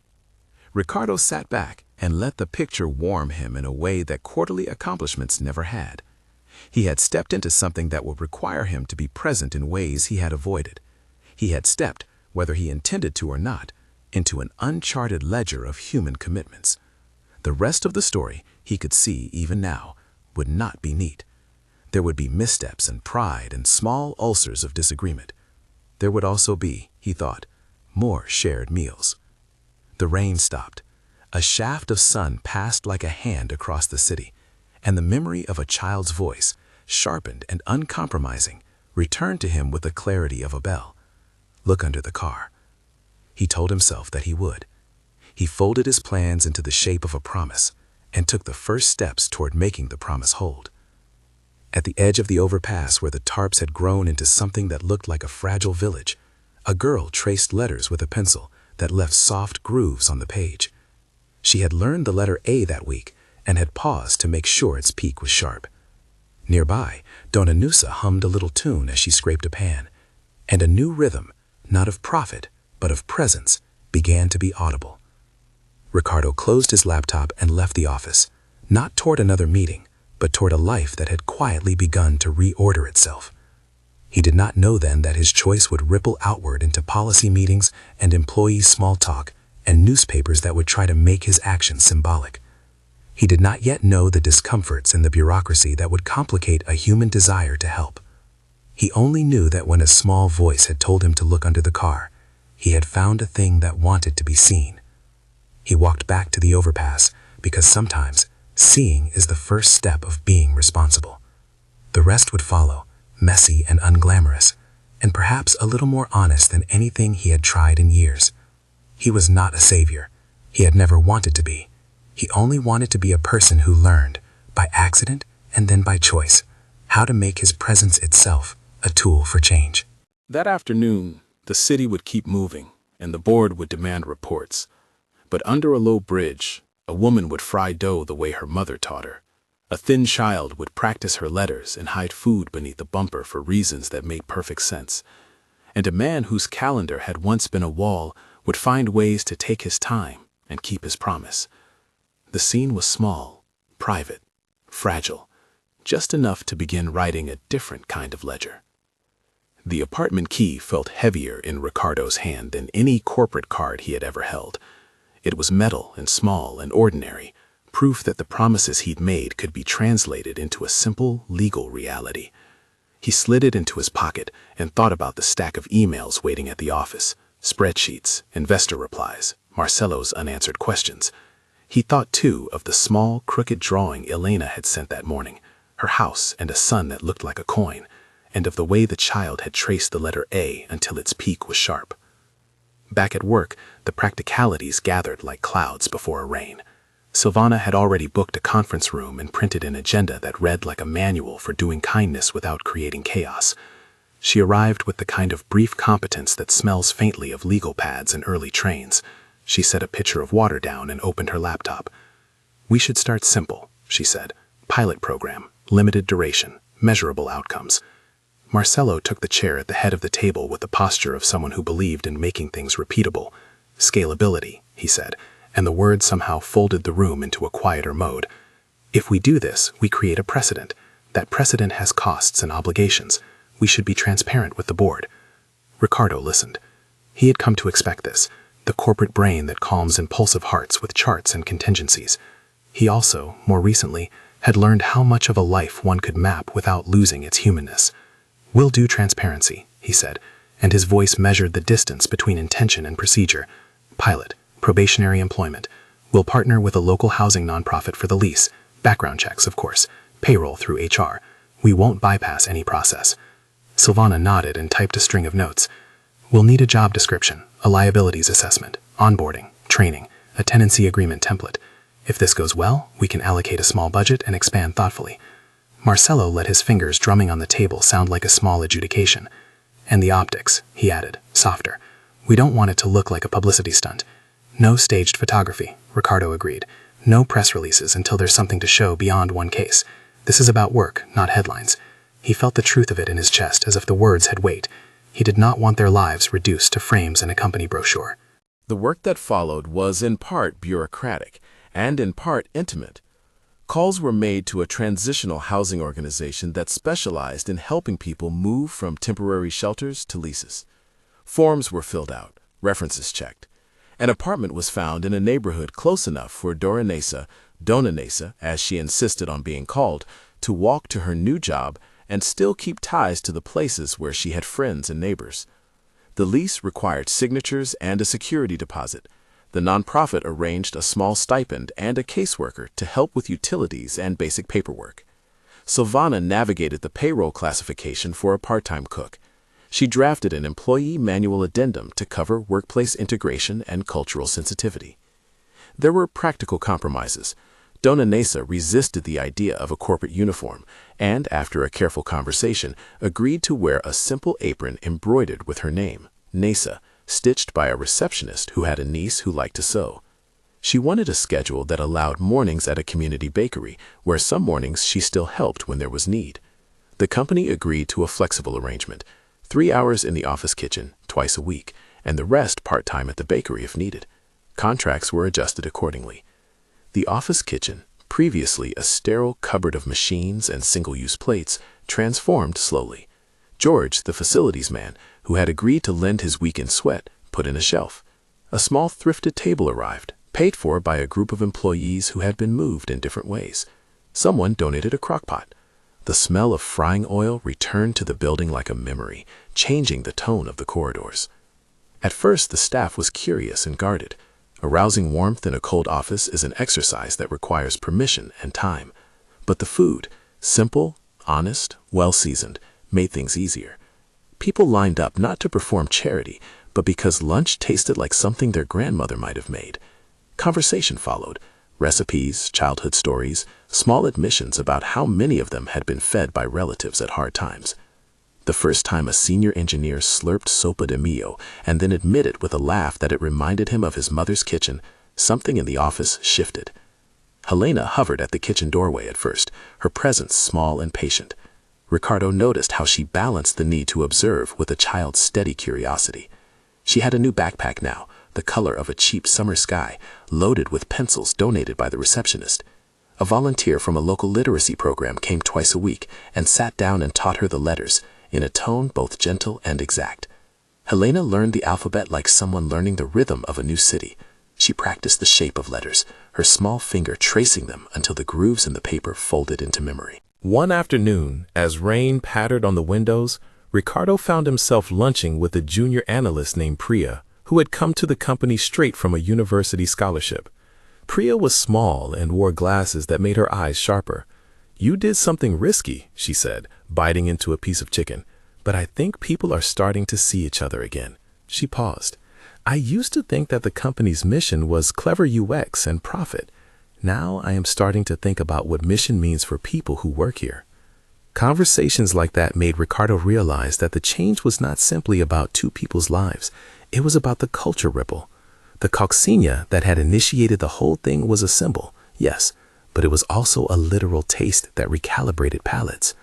Ricardo sat back and let the picture warm him in a way that quarterly accomplishments never had. He had stepped into something that would require him to be present in ways he had avoided. He had stepped, whether he intended to or not, into an uncharted ledger of human commitments. The rest of the story, he could see even now, would not be neat. There would be missteps and pride and small ulcers of disagreement. There would also be, he thought, more shared meals. The rain stopped. A shaft of sun passed like a hand across the city, and the memory of a child's voice, sharpened and uncompromising, returned to him with the clarity of a bell. Look under the car. He told himself that he would. He folded his plans into the shape of a promise and took the first steps toward making the promise hold. At the edge of the overpass where the tarps had grown into something that looked like a fragile village, a girl traced letters with a pencil that left soft grooves on the page. She had learned the letter A that week and had paused to make sure its peak was sharp. Nearby, Dona Nusa hummed a little tune as she scraped a pan, and a new rhythm, not of profit, but of presence, began to be audible. Ricardo closed his laptop and left the office, not toward another meeting, but toward a life that had quietly begun to reorder itself. He did not know then that his choice would ripple outward into policy meetings and employee small talk and newspapers that would try to make his actions symbolic. He did not yet know the discomforts and the bureaucracy that would complicate a human desire to help. He only knew that when a small voice had told him to look under the car, he had found a thing that wanted to be seen. He walked back to the overpass because sometimes seeing is the first step of being responsible. The rest would follow, messy and unglamorous, and perhaps a little more honest than anything he had tried in years. He was not a savior. He had never wanted to be. He only wanted to be a person who learned, by accident and then by choice, how to make his presence itself a tool for change. That afternoon, the city would keep moving, and the board would demand reports. But under a low bridge, a woman would fry dough the way her mother taught her. A thin child would practice her letters and hide food beneath the bumper for reasons that made perfect sense. And a man whose calendar had once been a wall would find ways to take his time and keep his promise. The scene was small, private, fragile, just enough to begin writing a different kind of ledger. The apartment key felt heavier in Ricardo's hand than any corporate card he had ever held. It was metal and small and ordinary, proof that the promises he'd made could be translated into a simple legal reality. He slid it into his pocket and thought about the stack of emails waiting at the office, spreadsheets, investor replies, Marcelo's unanswered questions. He thought, too, of the small, crooked drawing Elena had sent that morning, her house and a sun that looked like a coin, and of the way the child had traced the letter A until its peak was sharp. Back at work, the practicalities gathered like clouds before a rain. Silvana had already booked a conference room and printed an agenda that read like a manual for doing kindness without creating chaos. She arrived with the kind of brief competence that smells faintly of legal pads and early trains. She set a pitcher of water down and opened her laptop. "We should start simple," she said. "Pilot program, limited duration, measurable outcomes." Marcelo took the chair at the head of the table with the posture of someone who believed in making things repeatable. Scalability, he said, and the words somehow folded the room into a quieter mode. If we do this, we create a precedent. That precedent has costs and obligations. We should be transparent with the board. Ricardo listened. He had come to expect this, the corporate brain that calms impulsive hearts with charts and contingencies. He also, more recently, had learned how much of a life one could map without losing its humanness. "We'll do transparency," he said, and his voice measured the distance between intention and procedure. "Pilot, probationary employment. We'll partner with a local housing nonprofit for the lease. Background checks, of course. Payroll through HR. We won't bypass any process." Silvana nodded and typed a string of notes. "We'll need a job description, a liabilities assessment, onboarding, training, a tenancy agreement template. If this goes well, we can allocate a small budget and expand thoughtfully." Marcelo let his fingers drumming on the table sound like a small adjudication. "And the optics," he added, softer. "We don't want it to look like a publicity stunt." "No staged photography," Ricardo agreed. "No press releases until there's something to show beyond one case. This is about work, not headlines." He felt the truth of it in his chest as if the words had weight. He did not want their lives reduced to frames in a company brochure. The work that followed was in part bureaucratic and in part intimate. Calls were made to a transitional housing organization that specialized in helping people move from temporary shelters to leases. Forms were filled out, references checked. An apartment was found in a neighborhood close enough for Dona Nesa, as she insisted on being called, to walk to her new job and still keep ties to the places where she had friends and neighbors. The lease required signatures and a security deposit. The nonprofit arranged a small stipend and a caseworker to help with utilities and basic paperwork. Silvana navigated the payroll classification for a part-time cook. She drafted an employee manual addendum to cover workplace integration and cultural sensitivity. There were practical compromises. Dona Nesa resisted the idea of a corporate uniform and, after a careful conversation, agreed to wear a simple apron embroidered with her name, Nesa, stitched by a receptionist who had a niece who liked to sew. She wanted a schedule that allowed mornings at a community bakery, where some mornings she still helped when there was need. The company agreed to a flexible arrangement, 3 hours in the office kitchen, twice a week, and the rest part-time at the bakery if needed. Contracts were adjusted accordingly. The office kitchen, previously a sterile cupboard of machines and single-use plates, transformed slowly. George, the facilities man, who had agreed to lend his weekend sweat, put in a shelf. A small thrifted table arrived, paid for by a group of employees who had been moved in different ways. Someone donated a crockpot. The smell of frying oil returned to the building like a memory, changing the tone of the corridors. At first, the staff was curious and guarded. Arousing warmth in a cold office is an exercise that requires permission and time. But the food, simple, honest, well-seasoned, made things easier. People lined up not to perform charity, but because lunch tasted like something their grandmother might have made. Conversation followed. Recipes, childhood stories, small admissions about how many of them had been fed by relatives at hard times. The first time a senior engineer slurped sopa de mio and then admitted with a laugh that it reminded him of his mother's kitchen, something in the office shifted. Helena hovered at the kitchen doorway at first, her presence small and patient. Ricardo noticed how she balanced the need to observe with a child's steady curiosity. She had a new backpack now, the color of a cheap summer sky, loaded with pencils donated by the receptionist. A volunteer from a local literacy program came twice a week and sat down and taught her the letters, in a tone both gentle and exact. Helena learned the alphabet like someone learning the rhythm of a new city. She practiced the shape of letters, her small finger tracing them until the grooves in the paper folded into memory. One afternoon, as rain pattered on the windows, Ricardo found himself lunching with a junior analyst named Priya, who had come to the company straight from a university scholarship. Priya was small and wore glasses that made her eyes sharper. "You did something risky," she said, biting into a piece of chicken, "but I think people are starting to see each other again." She paused. "I used to think that the company's mission was clever UX and profit. Now I am starting to think about what mission means for people who work here." Conversations like that made Ricardo realize that the change was not simply about two people's lives. It was about the culture ripple. The coccinea that had initiated the whole thing was a symbol, yes, but it was also a literal taste that recalibrated palates.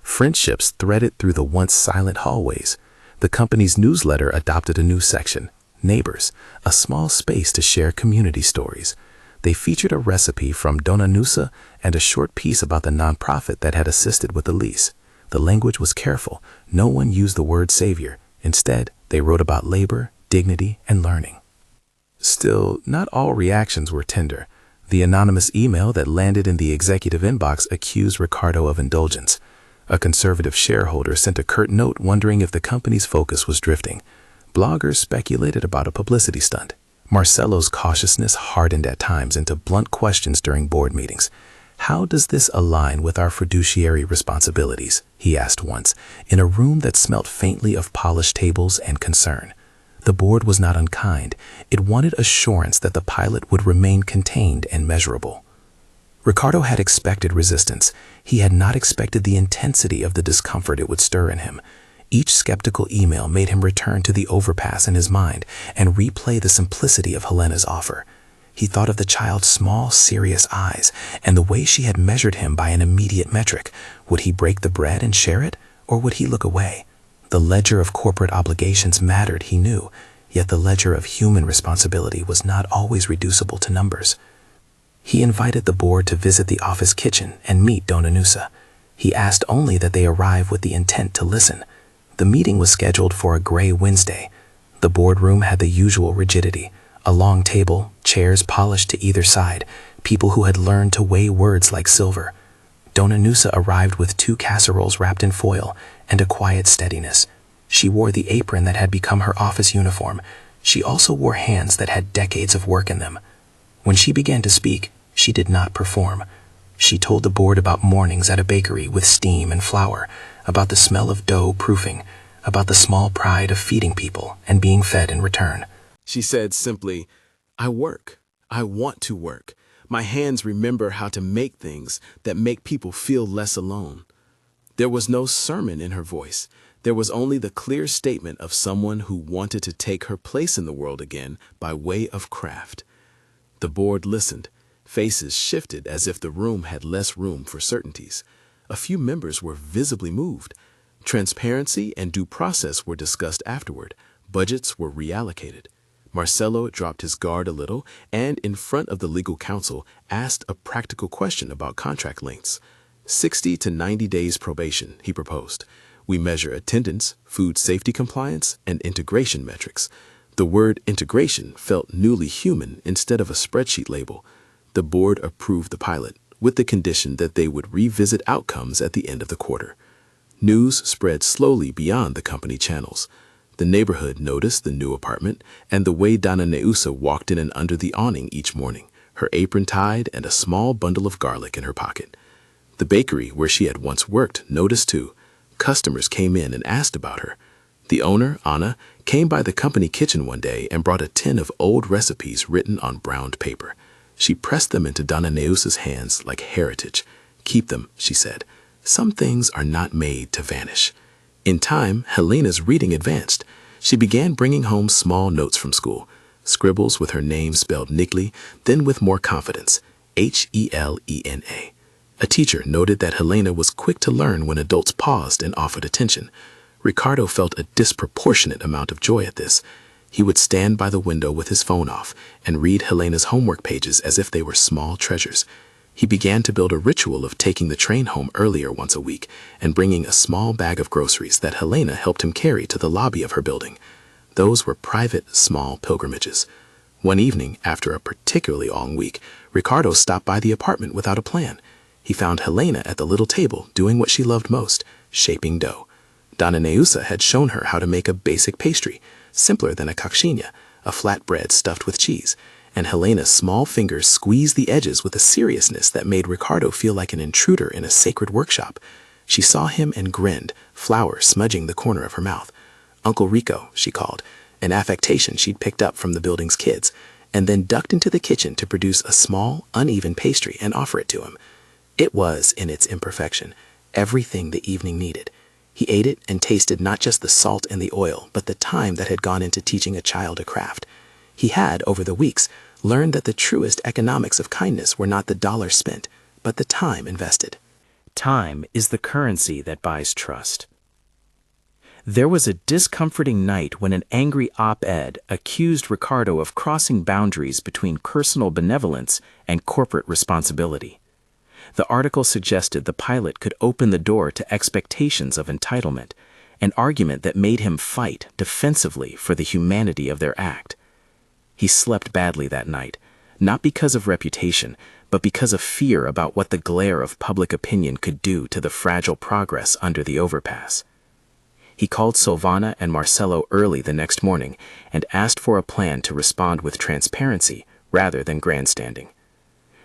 Friendships threaded through the once silent hallways. The company's newsletter adopted a new section, Neighbors, a small space to share community stories. They featured a recipe from Dona Nusa and a short piece about the nonprofit that had assisted with the lease. The language was careful. No one used the word savior. Instead, they wrote about labor, dignity, and learning. Still, not all reactions were tender. The anonymous email that landed in the executive inbox accused Ricardo of indulgence. A conservative shareholder sent a curt note wondering if the company's focus was drifting. Bloggers speculated about a publicity stunt. Marcelo's cautiousness hardened at times into blunt questions during board meetings. "How does this align with our fiduciary responsibilities?" he asked once, in a room that smelt faintly of polished tables and concern. The board was not unkind. It wanted assurance that the pilot would remain contained and measurable. Ricardo had expected resistance. He had not expected the intensity of the discomfort it would stir in him. Each skeptical email made him return to the overpass in his mind and replay the simplicity of Helena's offer. He thought of the child's small, serious eyes and the way she had measured him by an immediate metric. Would he break the bread and share it, or would he look away? The ledger of corporate obligations mattered, he knew, yet the ledger of human responsibility was not always reducible to numbers. He invited the board to visit the office kitchen and meet Dona Nusa. He asked only that they arrive with the intent to listen. The meeting was scheduled for a gray Wednesday. The boardroom had the usual rigidity, a long table, chairs polished to either side, people who had learned to weigh words like silver. Dona Nusa arrived with 2 casseroles wrapped in foil and a quiet steadiness. She wore the apron that had become her office uniform. She also wore hands that had decades of work in them. When she began to speak, she did not perform. She told the board about mornings at a bakery with steam and flour, about the smell of dough proofing, about the small pride of feeding people and being fed in return. She said simply, "I work. I want to work. My hands remember how to make things that make people feel less alone." There was no sermon in her voice. There was only the clear statement of someone who wanted to take her place in the world again by way of craft. The board listened. Faces shifted as if the room had less room for certainties. A few members were visibly moved. Transparency and due process were discussed afterward. Budgets were reallocated. Marcelo dropped his guard a little and, in front of the legal counsel, asked a practical question about contract lengths. 60 to 90 days probation, he proposed. We measure attendance, food safety compliance, and integration metrics. The word integration felt newly human instead of a spreadsheet label. The board approved the pilot, with the condition that they would revisit outcomes at the end of the quarter. News spread slowly beyond the company channels. The neighborhood noticed the new apartment and the way Dona Neusa walked in and under the awning each morning, her apron tied and a small bundle of garlic in her pocket. The bakery where she had once worked noticed too. Customers came in and asked about her. The owner, Anna, came by the company kitchen one day and brought a tin of old recipes written on browned paper. She pressed them into Dona Neusa's hands like heritage. "Keep them," she said. "Some things are not made to vanish." In time, Helena's reading advanced. She began bringing home small notes from school, scribbles with her name spelled neatly, then with more confidence, Helena. A teacher noted that Helena was quick to learn when adults paused and offered attention. Ricardo felt a disproportionate amount of joy at this. He would stand by the window with his phone off and read Helena's homework pages as if they were small treasures. He began to build a ritual of taking the train home earlier once a week and bringing a small bag of groceries that Helena helped him carry to the lobby of her building. Those were private, small pilgrimages. One evening, after a particularly long week, Ricardo stopped by the apartment without a plan. He found Helena at the little table doing what she loved most, shaping dough. Dona Neusa had shown her how to make a basic pastry, simpler than a coxinha, a flat bread stuffed with cheese, and Helena's small fingers squeezed the edges with a seriousness that made Ricardo feel like an intruder in a sacred workshop. She saw him and grinned, flour smudging the corner of her mouth. "Uncle Rico," she called, an affectation she'd picked up from the building's kids, and then ducked into the kitchen to produce a small, uneven pastry and offer it to him. It was, in its imperfection, everything the evening needed. He ate it and tasted not just the salt and the oil, but the time that had gone into teaching a child a craft. He had, over the weeks, learned that the truest economics of kindness were not the dollars spent, but the time invested. Time is the currency that buys trust. There was a discomforting night when an angry op-ed accused Ricardo of crossing boundaries between personal benevolence and corporate responsibility. The article suggested the pilot could open the door to expectations of entitlement, an argument that made him fight defensively for the humanity of their act. He slept badly that night, not because of reputation, but because of fear about what the glare of public opinion could do to the fragile progress under the overpass. He called Silvana and Marcelo early the next morning and asked for a plan to respond with transparency rather than grandstanding.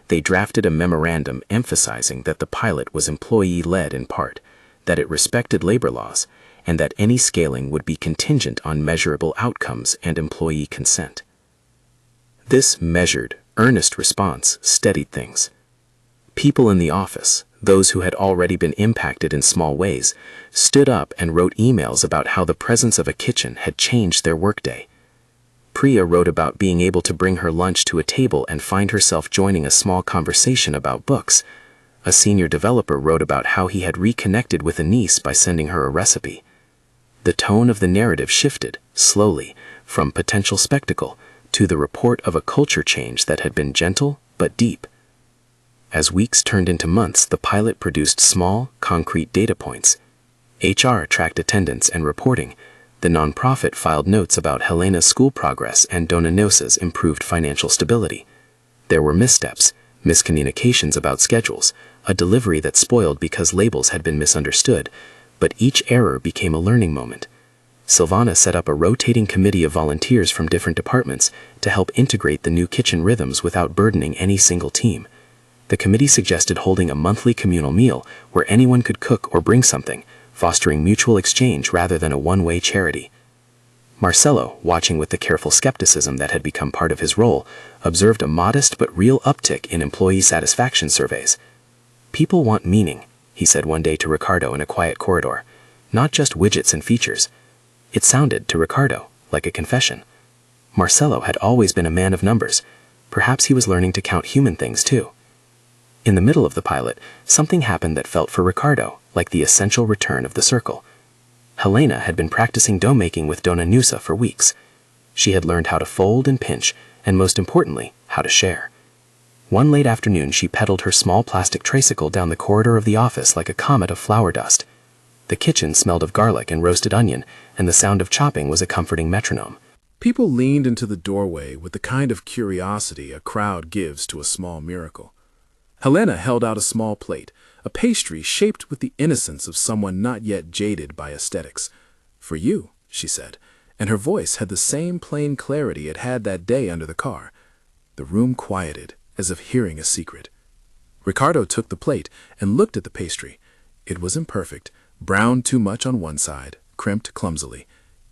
They drafted a memorandum emphasizing that the pilot was employee-led in part, that it respected labor laws, and that any scaling would be contingent on measurable outcomes and employee consent. This measured, earnest response steadied things. People in the office, those who had already been impacted in small ways, stood up and wrote emails about how the presence of a kitchen had changed their workday. Priya wrote about being able to bring her lunch to a table and find herself joining a small conversation about books. A senior developer wrote about how he had reconnected with a niece by sending her a recipe. The tone of the narrative shifted, slowly, from potential spectacle to the report of a culture change that had been gentle but deep. As weeks turned into months, the pilot produced small, concrete data points. HR tracked attendance and reporting. The nonprofit filed notes about Helena's school progress and Dona Nosa's improved financial stability. There were missteps, miscommunications about schedules, a delivery that spoiled because labels had been misunderstood, but each error became a learning moment. Silvana set up a rotating committee of volunteers from different departments to help integrate the new kitchen rhythms without burdening any single team. The committee suggested holding a monthly communal meal where anyone could cook or bring something, fostering mutual exchange rather than a one-way charity. Marcelo, watching with the careful skepticism that had become part of his role, observed a modest but real uptick in employee satisfaction surveys. "People want meaning," he said one day to Ricardo in a quiet corridor, "not just widgets and features." It sounded, to Ricardo, like a confession. Marcelo had always been a man of numbers. Perhaps he was learning to count human things too. In the middle of the pilot, something happened that felt for Ricardo like the essential return of the circle. Helena had been practicing dough making with Dona Nusa for weeks. She had learned how to fold and pinch, and most importantly, how to share. One late afternoon, she pedaled her small plastic tricycle down the corridor of the office like a comet of flour dust. The kitchen smelled of garlic and roasted onion, and the sound of chopping was a comforting metronome. People leaned into the doorway with the kind of curiosity a crowd gives to a small miracle. Helena held out a small plate, a pastry shaped with the innocence of someone not yet jaded by aesthetics. "For you," she said, and her voice had the same plain clarity it had that day under the car. The room quieted, as if hearing a secret. Ricardo took the plate and looked at the pastry. It was imperfect, browned too much on one side, crimped clumsily.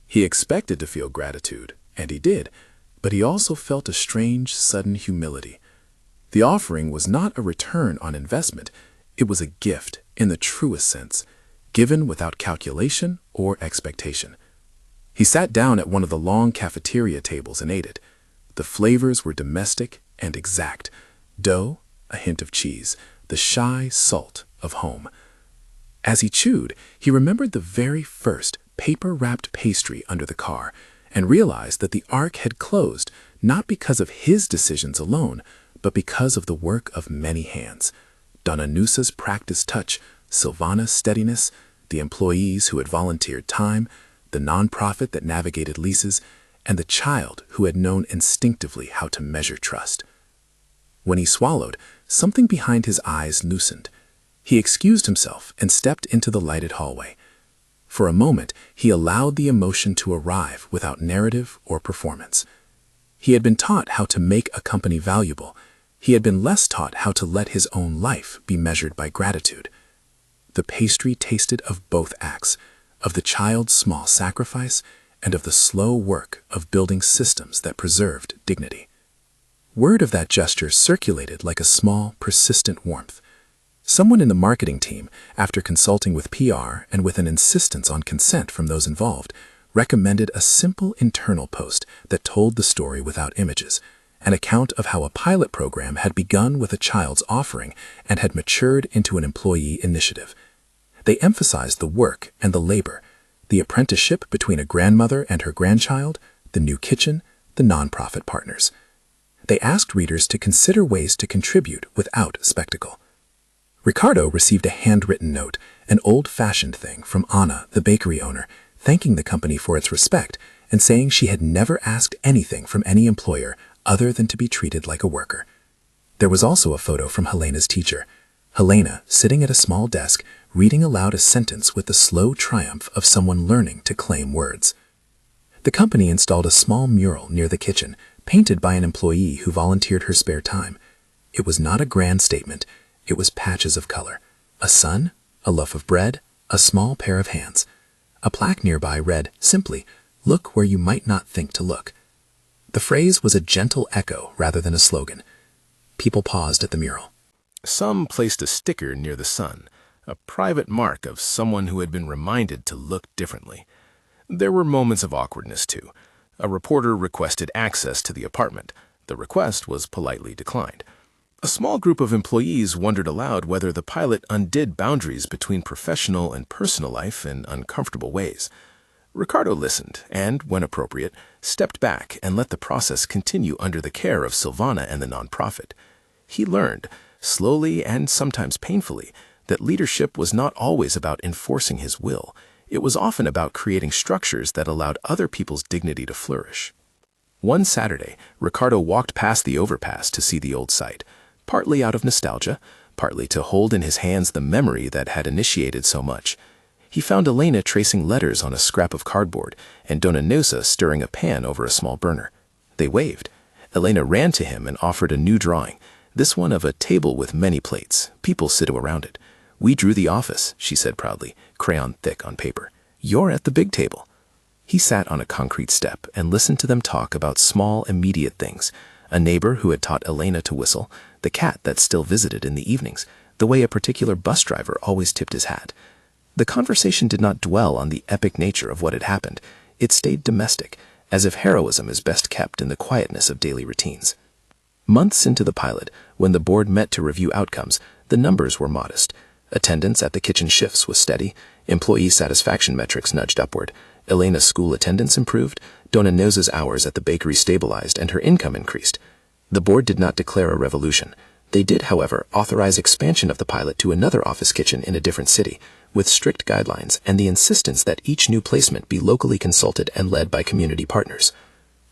He expected to feel gratitude, and he did, but he also felt a strange, sudden humility. The offering was not a return on investment. It was a gift, in the truest sense, given without calculation or expectation. He sat down at one of the long cafeteria tables and ate it. The flavors were domestic and exact. Dough, a hint of cheese, the shy salt of home. As he chewed, he remembered the very first paper-wrapped pastry under the car and realized that the arc had closed not because of his decisions alone, but because of the work of many hands. Dona Nusa's practiced touch, Silvana's steadiness, the employees who had volunteered time, the nonprofit that navigated leases, and the child who had known instinctively how to measure trust. When he swallowed, something behind his eyes loosened. He excused himself and stepped into the lighted hallway. For a moment, he allowed the emotion to arrive without narrative or performance. He had been taught how to make a company valuable. He had been less taught how to let his own life be measured by gratitude. The pastry tasted of both acts, of the child's small sacrifice and of the slow work of building systems that preserved dignity. Word of that gesture circulated like a small, persistent warmth. Someone in the marketing team, after consulting with PR and with an insistence on consent from those involved, recommended a simple internal post that told the story without images, an account of how a pilot program had begun with a child's offering and had matured into an employee initiative. They emphasized the work and the labor, the apprenticeship between a grandmother and her grandchild, the new kitchen, the nonprofit partners. They asked readers to consider ways to contribute without spectacle. Ricardo received a handwritten note, an old-fashioned thing from Anna, the bakery owner, thanking the company for its respect and saying she had never asked anything from any employer other than to be treated like a worker. There was also a photo from Helena's teacher, Helena sitting at a small desk, reading aloud a sentence with the slow triumph of someone learning to claim words. The company installed a small mural near the kitchen, painted by an employee who volunteered her spare time. It was not a grand statement. It was patches of color. A sun, a loaf of bread, a small pair of hands. A plaque nearby read, simply, "Look where you might not think to look." The phrase was a gentle echo rather than a slogan. People paused at the mural. Some placed a sticker near the sun, a private mark of someone who had been reminded to look differently. There were moments of awkwardness, too. A reporter requested access to the apartment. The request was politely declined. A small group of employees wondered aloud whether the pilot undid boundaries between professional and personal life in uncomfortable ways. Ricardo listened and, when appropriate, stepped back and let the process continue under the care of Silvana and the nonprofit. He learned, slowly and sometimes painfully, that leadership was not always about enforcing his will. It was often about creating structures that allowed other people's dignity to flourish. One Saturday, Ricardo walked past the overpass to see the old site, partly out of nostalgia, partly to hold in his hands the memory that had initiated so much. He found Elena tracing letters on a scrap of cardboard and Dona Nusa stirring a pan over a small burner. They waved. Elena ran to him and offered a new drawing, this one of a table with many plates. People sit around it. "We drew the office," she said proudly, crayon thick on paper. "You're at the big table." He sat on a concrete step and listened to them talk about small, immediate things. A neighbor who had taught Elena to whistle, the cat that still visited in the evenings, the way a particular bus driver always tipped his hat. The conversation did not dwell on the epic nature of what had happened. It stayed domestic, as if heroism is best kept in the quietness of daily routines. Months into the pilot, when the board met to review outcomes, the numbers were modest. Attendance at the kitchen shifts was steady, employee satisfaction metrics nudged upward, Elena's school attendance improved, Dona Noza's hours at the bakery stabilized, and her income increased. The board did not declare a revolution. They did, however, authorize expansion of the pilot to another office kitchen in a different city, with strict guidelines and the insistence that each new placement be locally consulted and led by community partners.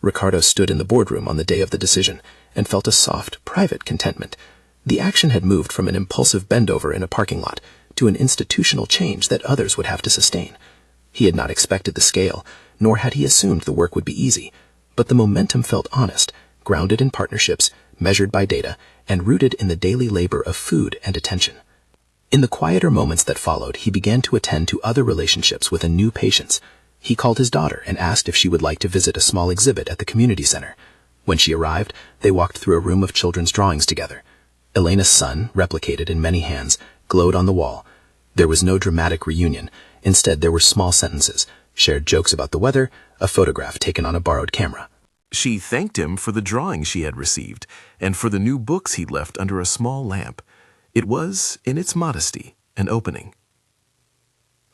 Ricardo stood in the boardroom on the day of the decision and felt a soft, private contentment. The action had moved from an impulsive bend-over in a parking lot to an institutional change that others would have to sustain. He had not expected the scale, nor had he assumed the work would be easy, but the momentum felt honest, grounded in partnerships, measured by data, and rooted in the daily labor of food and attention. In the quieter moments that followed, he began to attend to other relationships with a new patience. He called his daughter and asked if she would like to visit a small exhibit at the community center. When she arrived, they walked through a room of children's drawings together. Elena's son, replicated in many hands, glowed on the wall. There was no dramatic reunion. Instead, there were small sentences, shared jokes about the weather, a photograph taken on a borrowed camera. She thanked him for the drawing she had received and for the new books he'd left under a small lamp. It was, in its modesty, an opening.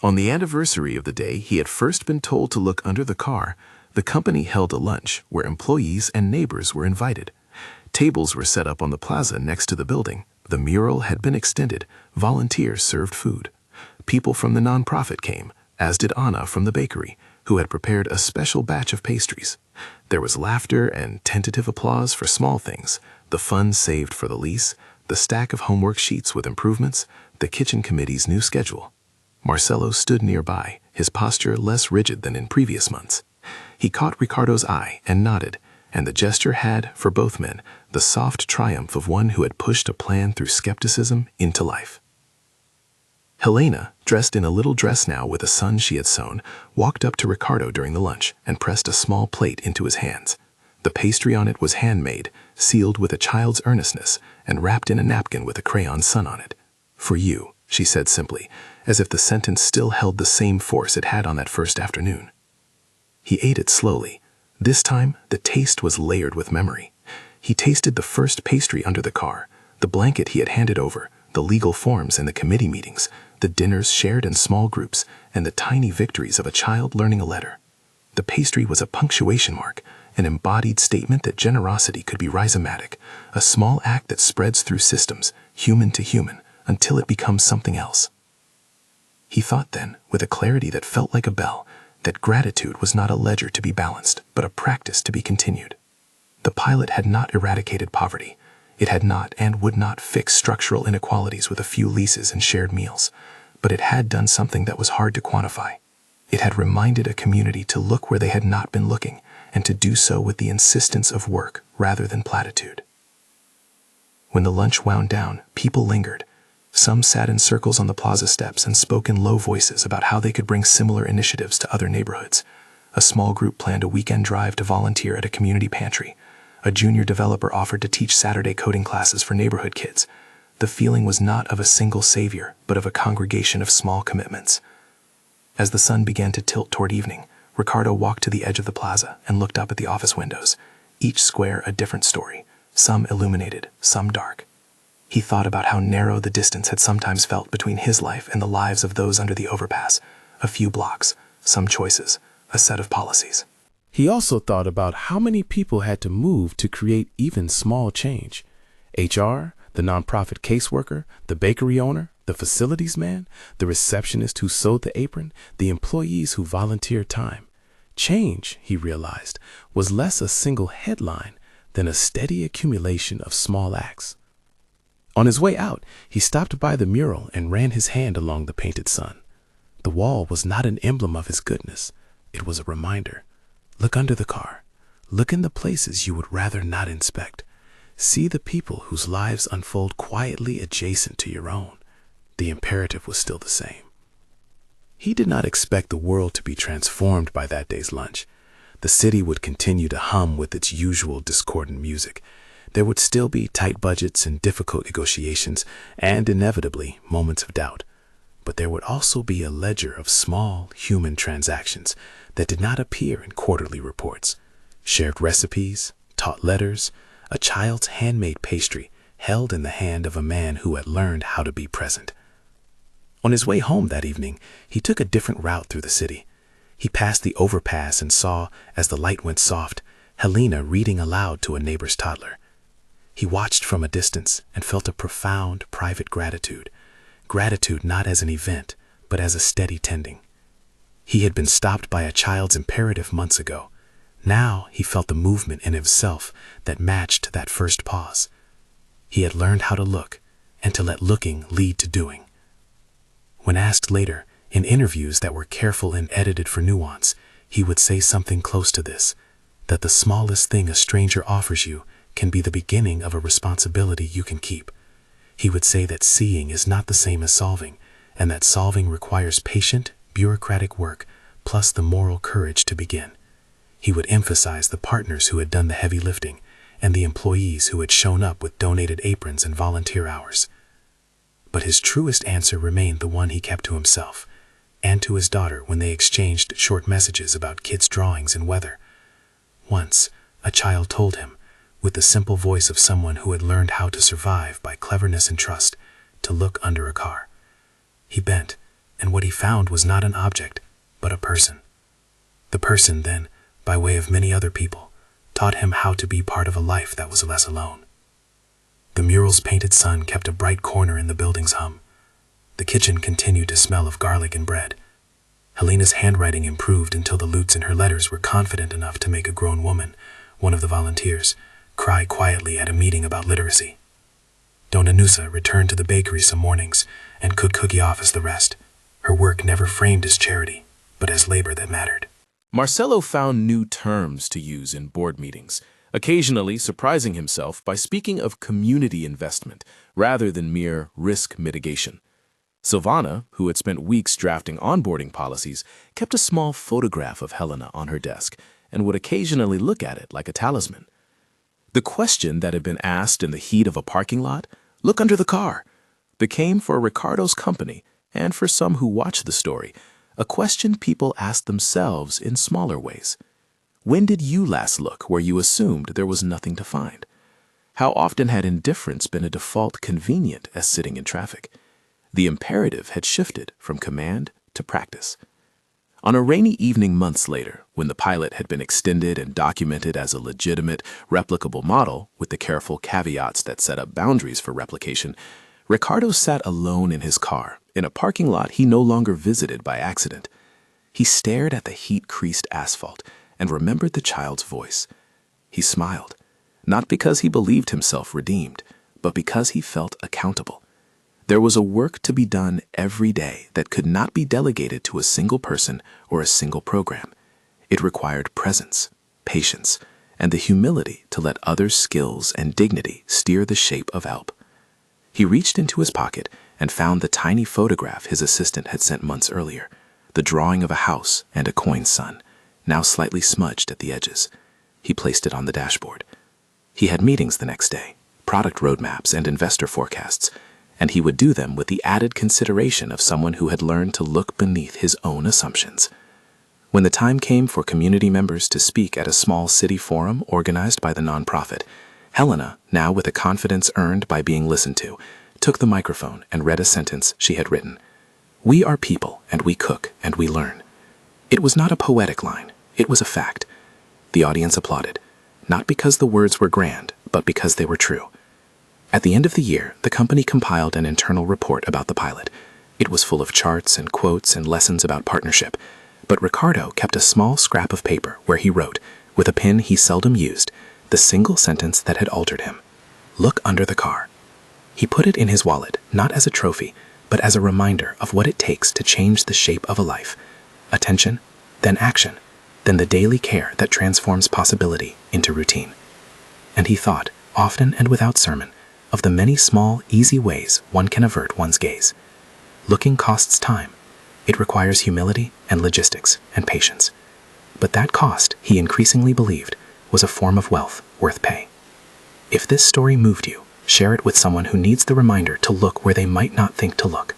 On the anniversary of the day he had first been told to look under the car, the company held a lunch where employees and neighbors were invited. Tables were set up on the plaza next to the building. The mural had been extended. Volunteers served food. People from the nonprofit came, as did Anna from the bakery, who had prepared a special batch of pastries. There was laughter and tentative applause for small things, the funds saved for the lease, the stack of homework sheets with improvements, the kitchen committee's new schedule. Marcelo stood nearby, his posture less rigid than in previous months. He caught Ricardo's eye and nodded, and the gesture had, for both men, the soft triumph of one who had pushed a plan through skepticism into life. Helena, dressed in a little dress now with a sun she had sewn, walked up to Ricardo during the lunch and pressed a small plate into his hands. The pastry on it was handmade, sealed with a child's earnestness, and wrapped in a napkin with a crayon sun on it. "For you," she said simply, as if the sentence still held the same force it had on that first afternoon. He ate it slowly. This time, the taste was layered with memory. He tasted the first pastry under the car, the blanket he had handed over, the legal forms and the committee meetings, the dinners shared in small groups, and the tiny victories of a child learning a letter. The pastry was a punctuation mark, an embodied statement that generosity could be rhizomatic, a small act that spreads through systems, human to human, until it becomes something else. He thought then, with a clarity that felt like a bell, that gratitude was not a ledger to be balanced, but a practice to be continued. The pilot had not eradicated poverty. It had not and would not fix structural inequalities with a few leases and shared meals, but it had done something that was hard to quantify. It had reminded a community to look where they had not been looking, and to do so with the insistence of work rather than platitude. When the lunch wound down, people lingered. Some sat in circles on the plaza steps and spoke in low voices about how they could bring similar initiatives to other neighborhoods. A small group planned a weekend drive to volunteer at a community pantry. A junior developer offered to teach Saturday coding classes for neighborhood kids. The feeling was not of a single savior, but of a congregation of small commitments. As the sun began to tilt toward evening, Ricardo walked to the edge of the plaza and looked up at the office windows, each square a different story, some illuminated, some dark. He thought about how narrow the distance had sometimes felt between his life and the lives of those under the overpass. A few blocks, some choices, a set of policies. He also thought about how many people had to move to create even small change. HR, the nonprofit caseworker, the bakery owner, the facilities man, the receptionist who sewed the apron, the employees who volunteered time. Change, he realized, was less a single headline than a steady accumulation of small acts. On his way out, he stopped by the mural and ran his hand along the painted sun. The wall was not an emblem of his goodness. It was a reminder. Look under the car. Look in the places you would rather not inspect. See the people whose lives unfold quietly adjacent to your own. The imperative was still the same. He did not expect the world to be transformed by that day's lunch. The city would continue to hum with its usual discordant music. There would still be tight budgets and difficult negotiations, and inevitably moments of doubt. But there would also be a ledger of small human transactions that did not appear in quarterly reports. Shared recipes, taught letters, a child's handmade pastry held in the hand of a man who had learned how to be present. On his way home that evening, he took a different route through the city. He passed the overpass and saw, as the light went soft, Helena reading aloud to a neighbor's toddler. He watched from a distance and felt a profound, private gratitude. Gratitude not as an event, but as a steady tending. He had been stopped by a child's imperative months ago. Now he felt the movement in himself that matched that first pause. He had learned how to look, and to let looking lead to doing. When asked later, in interviews that were careful and edited for nuance, he would say something close to this, that the smallest thing a stranger offers you can be the beginning of a responsibility you can keep. He would say that seeing is not the same as solving, and that solving requires patient, bureaucratic work, plus the moral courage to begin. He would emphasize the partners who had done the heavy lifting, and the employees who had shown up with donated aprons and volunteer hours. But his truest answer remained the one he kept to himself, and to his daughter when they exchanged short messages about kids' drawings and weather. Once, a child told him, with the simple voice of someone who had learned how to survive by cleverness and trust, to look under a car. He bent, and what he found was not an object, but a person. The person then, by way of many other people, taught him how to be part of a life that was less alone. The mural's painted sun kept a bright corner in the building's hum. The kitchen continued to smell of garlic and bread. Helena's handwriting improved until the lutes in her letters were confident enough to make a grown woman, one of the volunteers, cry quietly at a meeting about literacy. Dona Nusa returned to the bakery some mornings and could cookie off as the rest. Her work never framed as charity, but as labor that mattered. Marcelo found new terms to use in board meetings, occasionally surprising himself by speaking of community investment rather than mere risk mitigation. Silvana, who had spent weeks drafting onboarding policies, kept a small photograph of Helena on her desk and would occasionally look at it like a talisman. The question that had been asked in the heat of a parking lot, "Look under the car," became for Ricardo's company, and for some who watched the story, a question people asked themselves in smaller ways. When did you last look where you assumed there was nothing to find? How often had indifference been a default convenient as sitting in traffic? The imperative had shifted from command to practice. On a rainy evening months later, when the pilot had been extended and documented as a legitimate, replicable model with the careful caveats that set up boundaries for replication, Ricardo sat alone in his car, in a parking lot he no longer visited by accident. He stared at the heat-creased asphalt and remembered the child's voice. He smiled, not because he believed himself redeemed, but because he felt accountable. There was a work to be done every day that could not be delegated to a single person or a single program. It required presence, patience, and the humility to let others' skills and dignity steer the shape of help. He reached into his pocket and found the tiny photograph his assistant had sent months earlier, the drawing of a house and a coin sun, now slightly smudged at the edges. He placed it on the dashboard. He had meetings the next day, product roadmaps and investor forecasts, and he would do them with the added consideration of someone who had learned to look beneath his own assumptions. When the time came for community members to speak at a small city forum organized by the nonprofit, Helena, now with a confidence earned by being listened to, took the microphone and read a sentence she had written. "We are people, and we cook, and we learn." It was not a poetic line. It was a fact. The audience applauded, not because the words were grand, but because they were true. At the end of the year, the company compiled an internal report about the pilot. It was full of charts and quotes and lessons about partnership, but Ricardo kept a small scrap of paper where he wrote, with a pen he seldom used, the single sentence that had altered him. "Look under the car." He put it in his wallet, not as a trophy, but as a reminder of what it takes to change the shape of a life. Attention, then action, then the daily care that transforms possibility into routine. And he thought, often and without sermon, of the many small, easy ways one can avert one's gaze. Looking costs time. It requires humility and logistics and patience. But that cost, he increasingly believed, was a form of wealth worth pay. If this story moved you, share it with someone who needs the reminder to look where they might not think to look.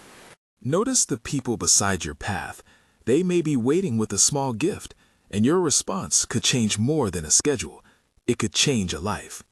Notice the people beside your path. They may be waiting with a small gift, and your response could change more than a schedule. It could change a life.